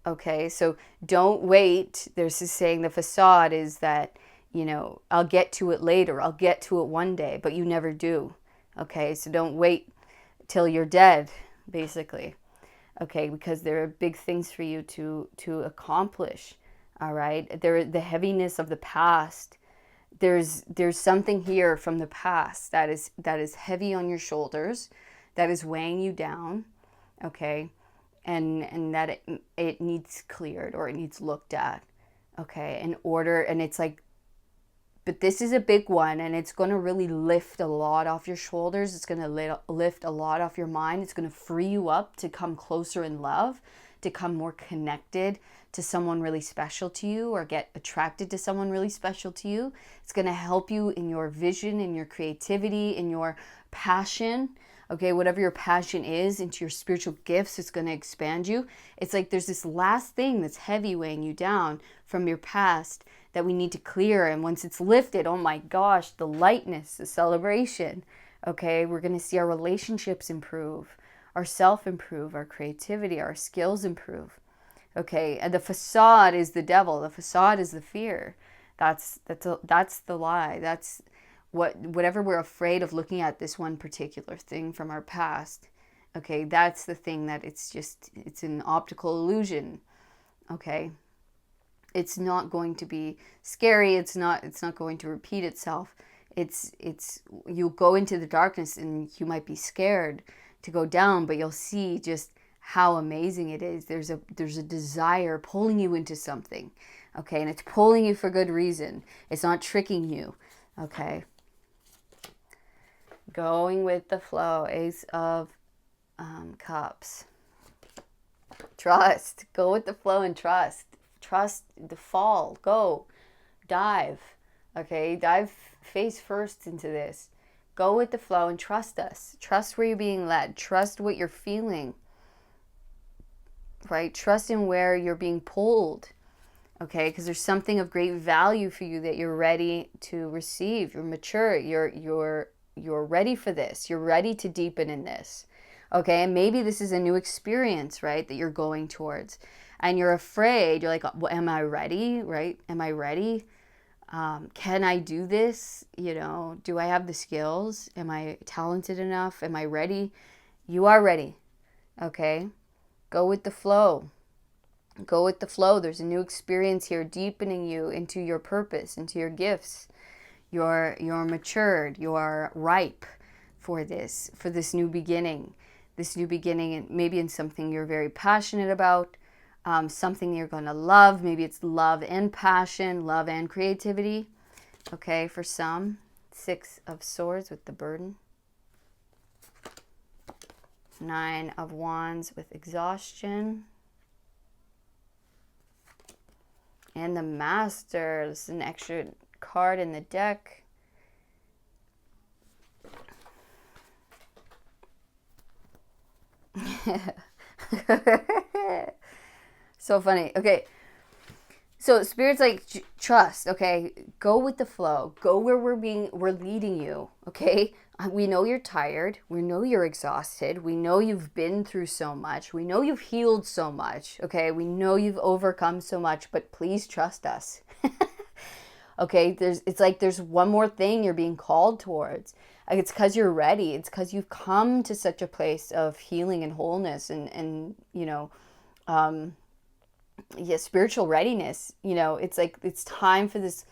Okay, so don't wait. There's this saying, the facade is that, you know, I'll get to it later, I'll get to it one day, but you never do. Okay, so don't wait till you're dead, basically. Okay, because there are big things for you to accomplish. All right, the heaviness of the past. There's something here from the past that is heavy on your shoulders, that is weighing you down. Okay, and that it needs cleared, or it needs looked at. Okay, in order, and it's like, but this is a big one, and it's going to really lift a lot off your shoulders. It's going to lift a lot off your mind. It's going to free you up to come closer in love, to come more connected to someone really special to you, or get attracted to someone really special to you. It's going to help you in your vision, in your creativity, in your passion. Okay, whatever your passion is, into your spiritual gifts, it's going to expand you. It's like there's this last thing that's heavy weighing you down from your past that we need to clear. And once it's lifted, oh my gosh, the lightness, the celebration. Okay, we're going to see our relationships improve, our self improve, our creativity, our skills improve. Okay, and the facade is the devil. The facade is the fear. That's the lie. That's whatever we're afraid of looking at, this one particular thing from our past. Okay, that's the thing that it's an optical illusion. Okay, it's not going to be scary. It's not going to repeat itself. It's you'll go into the darkness and you might be scared to go down, but you'll see just how amazing it is. There's a desire pulling you into something. Okay, and it's pulling you for good reason. It's not tricking you. Okay, going with the flow. Ace of Cups. Trust. Go with the flow and trust. Trust the fall. Go. Dive. Okay, dive face first into this. Go with the flow and trust us. Trust where you're being led. Trust what you're feeling. Right? Trust in where you're being pulled. Okay, because there's something of great value for you that you're ready to receive. You're mature. You're ready for this. You're ready to deepen in this. Okay, and maybe this is a new experience, right, that you're going towards. And you're afraid. You're like, well, am I ready, right? Am I ready? Can I do this? You know, do I have the skills? Am I talented enough? Am I ready? You are ready. Okay, go with the flow. Go with the flow. There's a new experience here, deepening you into your purpose, into your gifts. You're matured. You are ripe for this new beginning. This new beginning, and maybe in something you're very passionate about, something you're going to love. Maybe it's love and passion, love and creativity. Okay, for some. 6 of Swords with the burden. 9 of Wands with exhaustion. And the Master. This is an extra card in the deck. So funny. Okay, so Spirit's like, trust. Okay, go with the flow. Go where we're leading you. Okay, we know you're tired. We know you're exhausted. We know you've been through so much. We know you've healed so much. Okay, we know you've overcome so much, but please trust us. Okay, it's like there's one more thing you're being called towards. Like, it's because you're ready. It's because you've come to such a place of healing and wholeness, and you know, spiritual readiness. You know, it's like it's time for this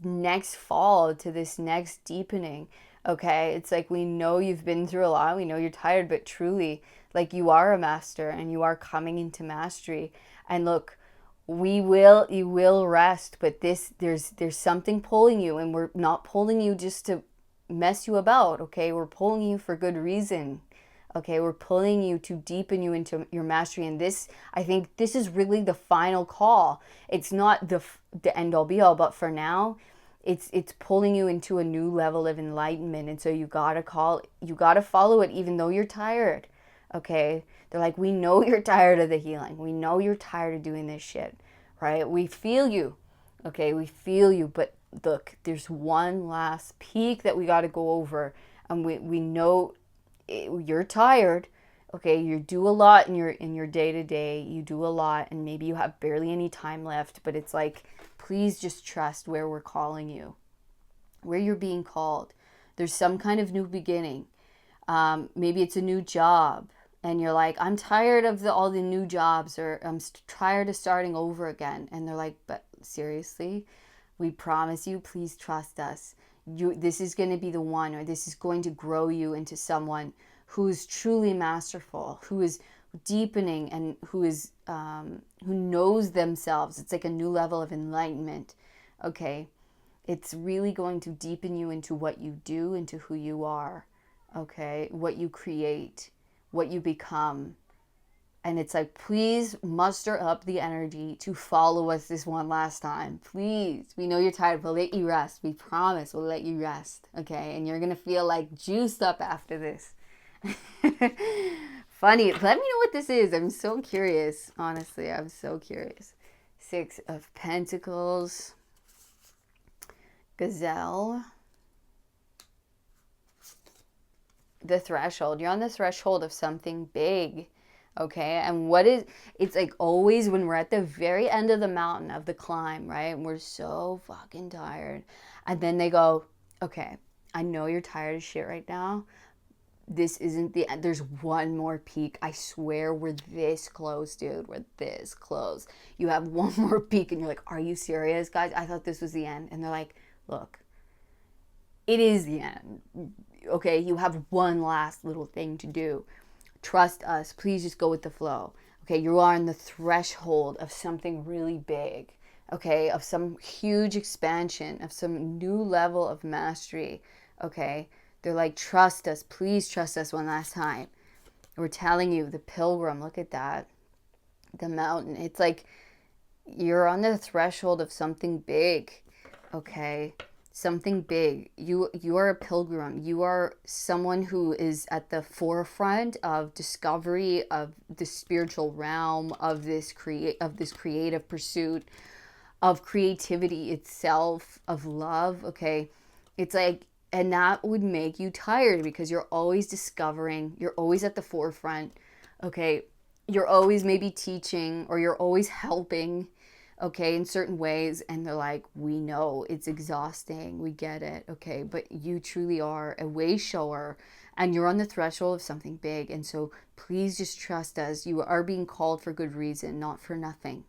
next fall, to this next deepening. Okay, it's like we know you've been through a lot. We know you're tired, but truly, like, you are a master, and you are coming into mastery. And look, you will rest, but there's something pulling you, and we're not pulling you just to mess you about. Okay, we're pulling you for good reason. Okay, we're pulling you to deepen you into your mastery. And this, I think this is really the final call. It's not the end all be all, but for now, it's pulling you into a new level of enlightenment. And so you gotta follow it, even though you're tired. Okay, they're like, we know you're tired of the healing. We know you're tired of doing this shit, right? We feel you. Okay, we feel you. But look, there's one last peak that we got to go over, and we know you're tired. Okay, you do a lot in your day-to-day, you do a lot, and maybe you have barely any time left, but it's like, please just trust where we're calling you, where you're being called. There's some kind of new beginning. Maybe it's a new job, and you're like, I'm tired of all the new jobs, or I'm tired of starting over again. And they're like, but seriously, we promise you, please trust us. This is going to be the one, or this is going to grow you into someone who is truly masterful, who is deepening, and who knows themselves. It's like a new level of enlightenment. Okay, it's really going to deepen you into what you do, into who you are. Okay, what you create, what you become. And it's like, please muster up the energy to follow us this one last time. Please. We know you're tired. We'll let you rest. We promise we'll let you rest. Okay? And you're going to feel like juiced up after this. Funny. Let me know what this is. I'm so curious. Honestly, I'm so curious. 6 of Pentacles. Gazelle. The threshold. You're on the threshold of something big. Okay, and it's like always when we're at the very end of the mountain of the climb, right? And we're so fucking tired. And then they go, okay, I know you're tired of shit right now. This isn't the end. There's one more peak. I swear we're this close, dude. We're this close. You have one more peak and you're like, are you serious, guys? I thought this was the end. And they're like, look, it is the end. Okay, you have one last little thing to do. Trust us. Please just go with the flow. Okay, you are on the threshold of something really big. Okay, of some huge expansion, of some new level of mastery. Okay, they're like, trust us. Please trust us one last time. We're telling you, the pilgrim, look at that. The mountain. It's like you're on the threshold of something big. Okay, something big. You are a pilgrim. You are someone who is at the forefront of discovery of the spiritual realm, of this creative pursuit, of creativity itself, of love. Okay, it's like, and that would make you tired because you're always discovering, you're always at the forefront. Okay, you're always maybe teaching, or you're always helping, okay, in certain ways, and they're like, we know it's exhausting, we get it, okay, but you truly are a way shower, and you're on the threshold of something big, and so please just trust us. You are being called for good reason, not for nothing,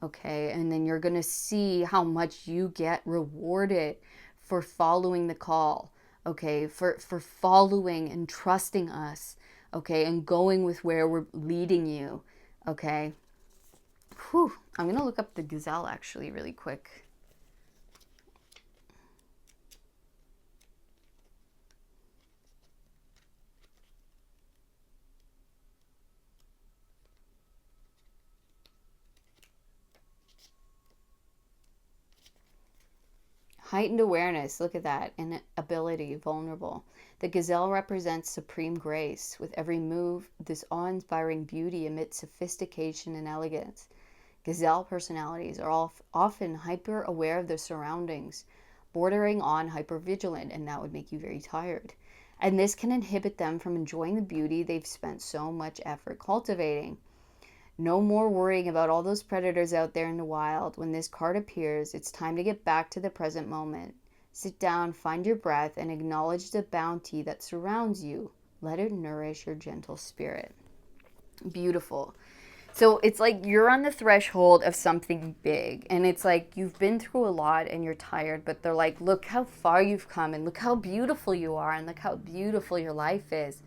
okay, and then you're gonna see how much you get rewarded for following the call, okay, for following and trusting us, okay, and going with where we're leading you, okay. Whew. I'm going to look up the gazelle actually really quick. Heightened awareness, look at that, and ability, vulnerable. The gazelle represents supreme grace. With every move, this awe-inspiring beauty emits sophistication and elegance. Gazelle personalities are often hyper-aware of their surroundings, bordering on hyper-vigilant, and that would make you very tired. And this can inhibit them from enjoying the beauty they've spent so much effort cultivating. No more worrying about all those predators out there in the wild. When this card appears, it's time to get back to the present moment. Sit down, find your breath, and acknowledge the bounty that surrounds you. Let it nourish your gentle spirit. Beautiful. So it's like you're on the threshold of something big, and it's like you've been through a lot and you're tired, but they're like, look how far you've come, and look how beautiful you are, and look how beautiful your life is.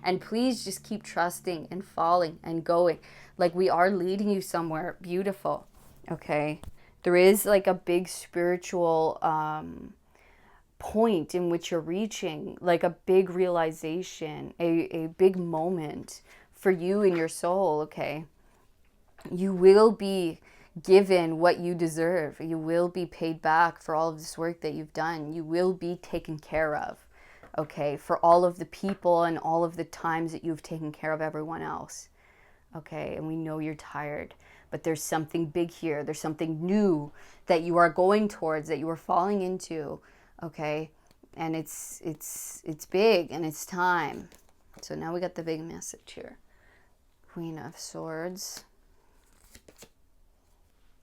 And please just keep trusting and falling and going. Like, we are leading you somewhere beautiful, okay? There is like a big spiritual point in which you're reaching, like a big realization, a big moment for you and your soul, okay? You will be given what you deserve. You will be paid back for all of this work that you've done. You will be taken care of, okay, for all of the people and all of the times that you've taken care of everyone else, okay? And we know you're tired, but there's something big here. There's something new that you are going towards, that you are falling into, okay? And it's big, and it's time. So now we got the big message here. Queen of Swords.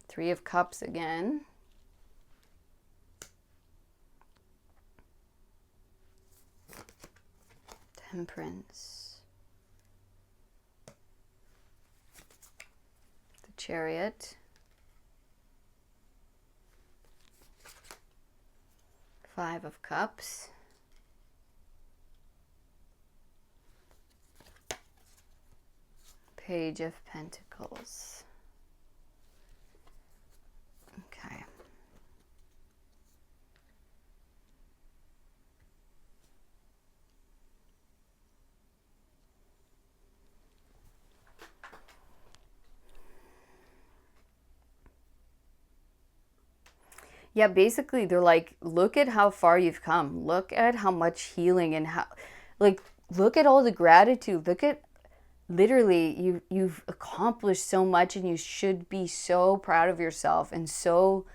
Three of Cups again. Temperance. The Chariot. Five of Cups. Page of Pentacles. Okay. Yeah, basically they're like, look at how far you've come. Look at how much healing and how, like, look at all the gratitude. Look at, literally, you've accomplished so much, and you should be so proud of yourself and so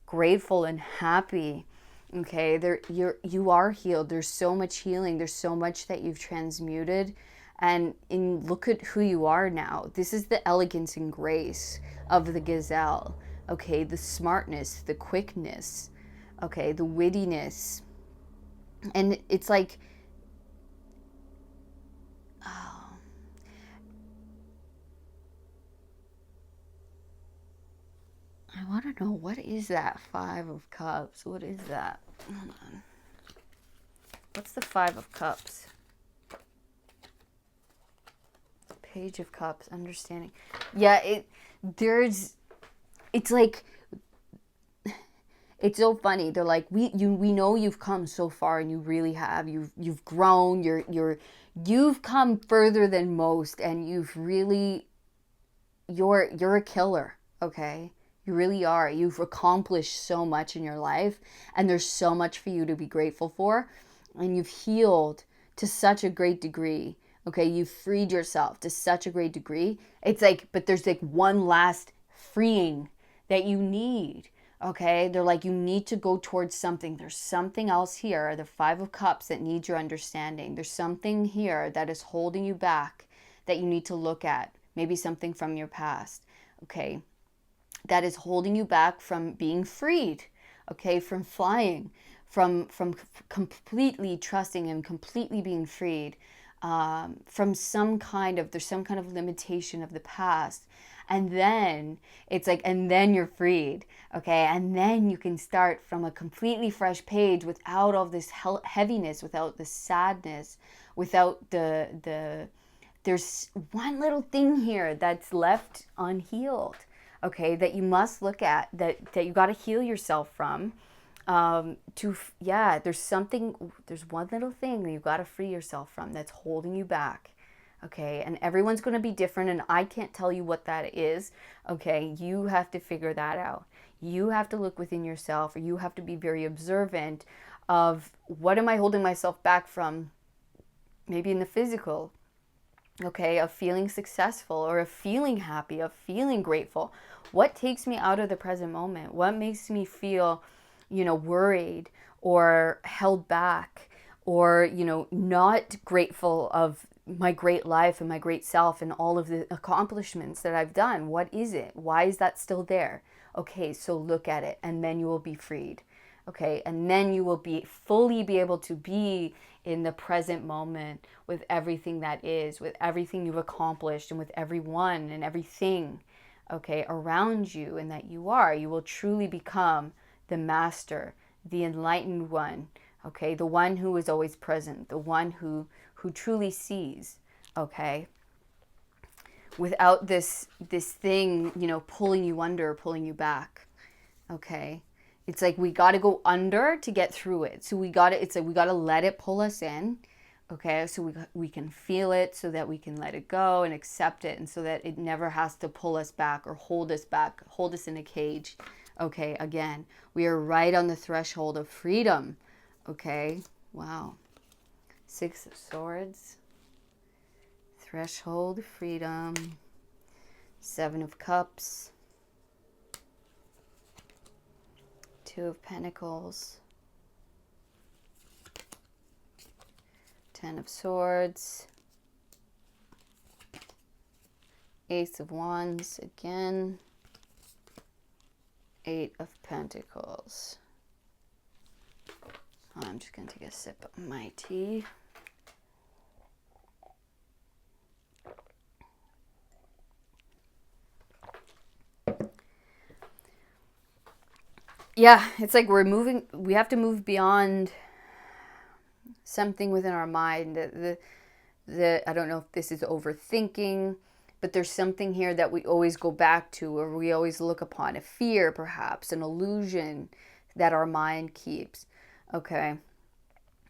grateful and happy. Okay, you are healed. There's so much healing. There's so much that you've transmuted, and look at who you are now. This is the elegance and grace of the gazelle. Okay, the smartness, the quickness, okay, the wittiness. And it's like, oh, I want to know, what is that Five of Cups? What is that? Hold on. What's the Five of Cups? Page of Cups, understanding. Yeah, it's like, it's so funny. They're like, we know you've come so far, and you really have. You've grown. You've come further than most, and you're a killer. Okay, you really are. You've accomplished so much in your life, and there's so much for you to be grateful for, and you've healed to such a great degree. Okay, you've freed yourself to such a great degree. It's like, but there's like one last freeing that you need. Okay, they're like, you need to go towards something. There's something else here, the Five of Cups, that needs your understanding. There's something here that is holding you back that you need to look at. Maybe something from your past, okay, that is holding you back from being freed, okay, from flying, from completely trusting and completely being freed from there's some kind of limitation of the past. And then it's like, and then you're freed, okay? And then you can start from a completely fresh page without all this heaviness, without the sadness, without there's one little thing here that's left unhealed, okay, that you must look at, that you got to heal yourself from. There's one little thing that you got to free yourself from that's holding you back. Okay, and everyone's going to be different, and I can't tell you what that is. Okay, you have to figure that out. You have to look within yourself, or you have to be very observant of, what am I holding myself back from? Maybe in the physical, okay, of feeling successful, or of feeling happy, of feeling grateful. What takes me out of the present moment? What makes me feel, worried or held back, or, not grateful of my great life and my great self and all of the accomplishments that I've done? What is it? Why is that still there? Okay, so look at it, and then you will be freed. Okay, and then you will be fully be able to be in the present moment with everything that is, with everything you've accomplished, and with everyone and everything, okay, around you, and that you will truly become the master, the enlightened one, okay, the one who is always present, the one who truly sees, okay, without this thing, pulling you under, pulling you back, okay. It's like, we got to go under to get through it. So we got to let it pull us in, okay, so we can feel it, so that we can let it go and accept it, and so that it never has to pull us back or hold us in a cage. Okay, again, we are right on the threshold of freedom. Okay, wow. Six of Swords, threshold, freedom, Seven of Cups, Two of Pentacles, Ten of Swords, Ace of Wands again. Eight of Pentacles. I'm just going to take a sip of my tea. Yeah, it's like we have to move beyond something within our mind. I don't know if this is overthinking, but there's something here that we always go back to, or we always look upon, a fear perhaps, an illusion that our mind keeps. Okay.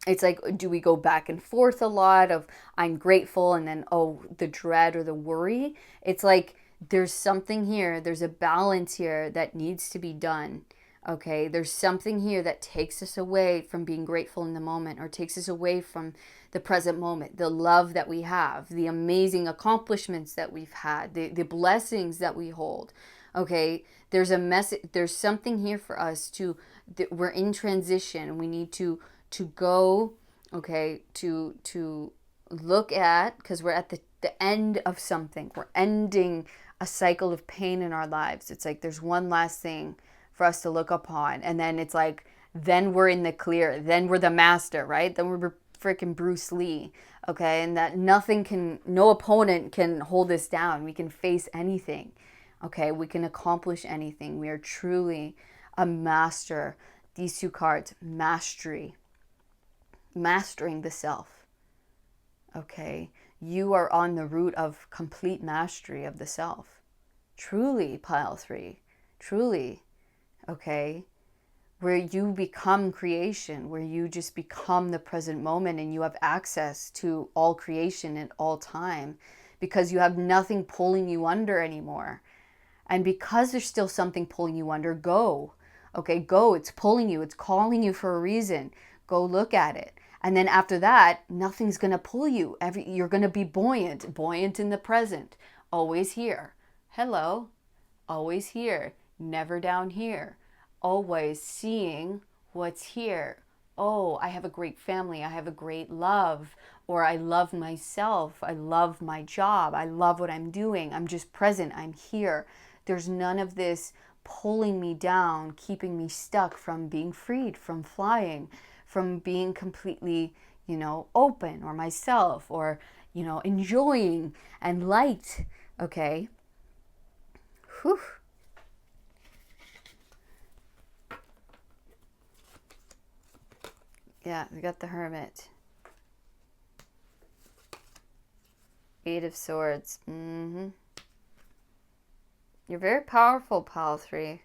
It's like, do we go back and forth a lot of I'm grateful and then, oh, the dread or the worry? It's like there's something here, there's a balance here that needs to be done. Okay, there's something here that takes us away from being grateful in the moment, or takes us away from the present moment, the love that we have, the amazing accomplishments that we've had, the blessings that we hold. Okay, there's a message, there's something here for us to, we're in transition. We need to go, okay, to look at, because we're at the end of something. We're ending a cycle of pain in our lives. It's like there's one last thing for us to look upon, and then it's like, then we're in the clear, then we're the master, right? Then we're freaking Bruce Lee, okay? And that no opponent can hold us down. We can face anything, okay? We can accomplish anything. We are truly a master. These two cards, mastery, mastering the self, okay? You are on the route of complete mastery of the self. Truly, pile 3, truly. Okay, where you become creation, where you just become the present moment, and you have access to all creation at all time, because you have nothing pulling you under anymore. And because there's still something pulling you under, go. Okay, go. It's pulling you. It's calling you for a reason. Go look at it. And then after that, nothing's going to pull you. You're going to be buoyant in the present. Always here. Hello. Always here. Never down here. Always seeing what's here. Oh, I have a great family. I have a great love. Or I love myself. I love my job. I love what I'm doing. I'm just present. I'm here. There's none of this pulling me down, keeping me stuck from being freed, from flying, from being completely, open, or myself, or, enjoying and light. Okay. Whew. Yeah, we got the Hermit. Eight of Swords. You're very powerful, pile 3.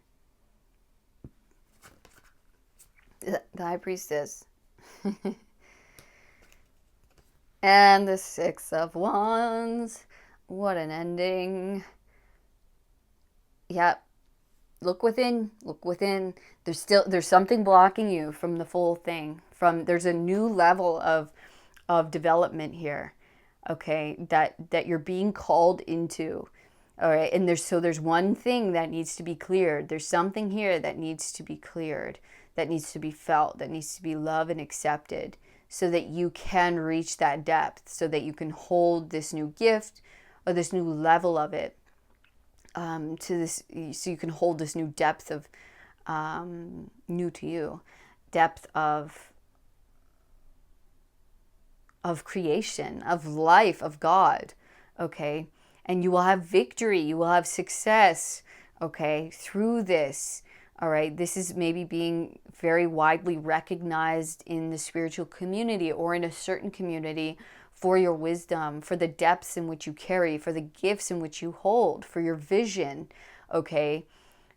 The High Priestess. And the Six of Wands. What an ending. Yep. Look within. There's something blocking you from the full thing. There's a new level of development here. Okay, that you're being called into. All right, and there's one thing that needs to be cleared. There's something here that needs to be cleared, that needs to be felt, that needs to be loved and accepted, so that you can reach that depth, so that you can hold this new gift or this new level of it. So you can hold this new depth of new to you, depth of creation, of life, of God. Okay, and you will have victory, you will have success. Okay, through this. All right, this is maybe being very widely recognized in the spiritual community, or in a certain community, for your wisdom, for the depths in which you carry, for the gifts in which you hold, for your vision, okay,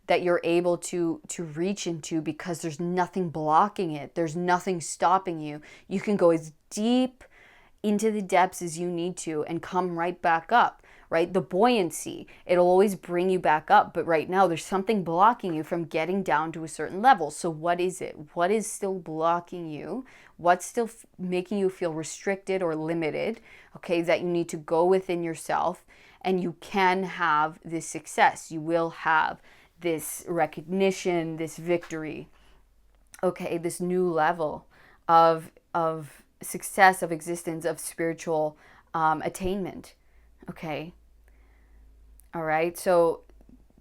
that you're able to reach into, because there's nothing blocking it. There's nothing stopping you. You can go as deep into the depths as you need to and come right back up, right? The buoyancy, it'll always bring you back up. But right now, there's something blocking you from getting down to a certain level. So what is it? What is still blocking you? What's still making you feel restricted or limited? Okay, that you need to go within yourself, and you can have this success. You will have this recognition, this victory. Okay, this new level of success, of existence, of spiritual attainment. Okay. All right. So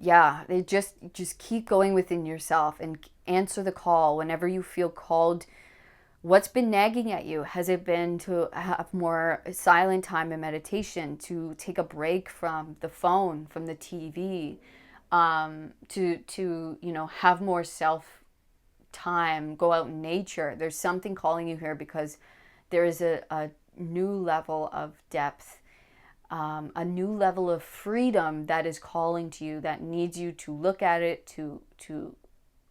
yeah, they just keep going within yourself and answer the call whenever you feel called. What's been nagging at you? Has it been to have more silent time and meditation, to take a break from the phone, from the TV, to have more self time, go out in nature? There's something calling you here because there is a new level of depth, a new level of freedom that is calling to you, that needs you to look at it, to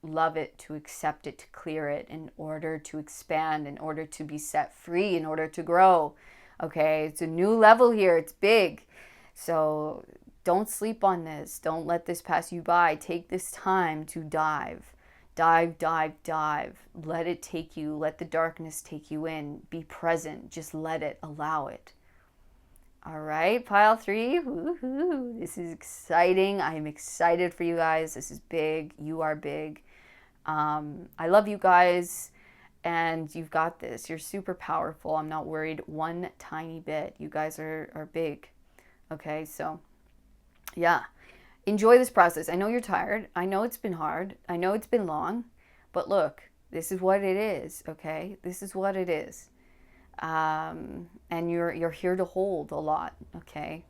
love it, to accept it, to clear it in order to expand, in order to be set free, in order to grow. Okay, it's a new level here. It's big. So don't sleep on this. Don't let this pass you by. Take this time to dive. Dive, dive, dive. Let it take you. Let the darkness take you in. Be present. Just let it. Allow it. All right, pile 3. Woohoo. This is exciting. I am excited for you guys. This is big. You are big. I love you guys, and you've got this. You're super powerful. I'm not worried one tiny bit. You guys are big. Okay, so yeah, enjoy this process. I know you're tired. I know it's been hard. I know it's been long, but look, this is what it is. Okay, this is what it is. And you're here to hold a lot. Okay,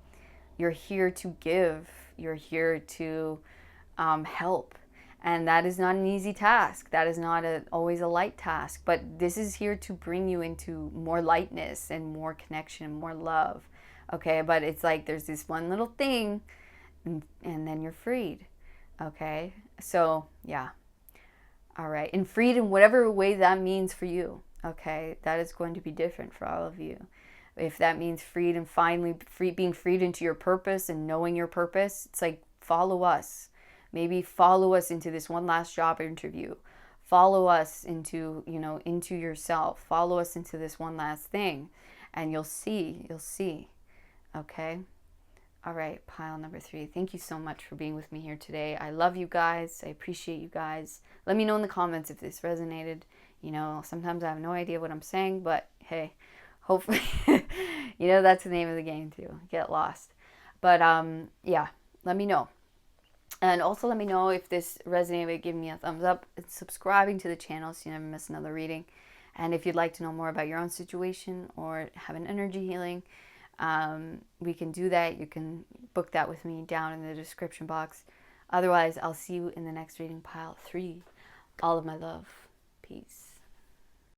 you're here to give. You're here to help. And that is not an easy task. That is not always a light task. But this is here to bring you into more lightness and more connection, more love. Okay, but it's like there's this one little thing, and then you're freed. Okay, so yeah. All right, and freed in whatever way that means for you. Okay, that is going to be different for all of you. If that means freed and finally being freed into your purpose and knowing your purpose, it's like follow us. Maybe follow us into this one last job interview. Follow us into, into yourself. Follow us into this one last thing, and you'll see. Okay? All right, pile number 3. Thank you so much for being with me here today. I love you guys. I appreciate you guys. Let me know in the comments if this resonated. Sometimes I have no idea what I'm saying, but hey, hopefully, that's the name of the game too. Get lost. But yeah, let me know. And also let me know if this resonated by giving me a thumbs up and subscribing to the channel so you never miss another reading. And if you'd like to know more about your own situation or have an energy healing, we can do that. You can book that with me down in the description box. Otherwise, I'll see you in the next reading, pile 3. All of my love. Peace.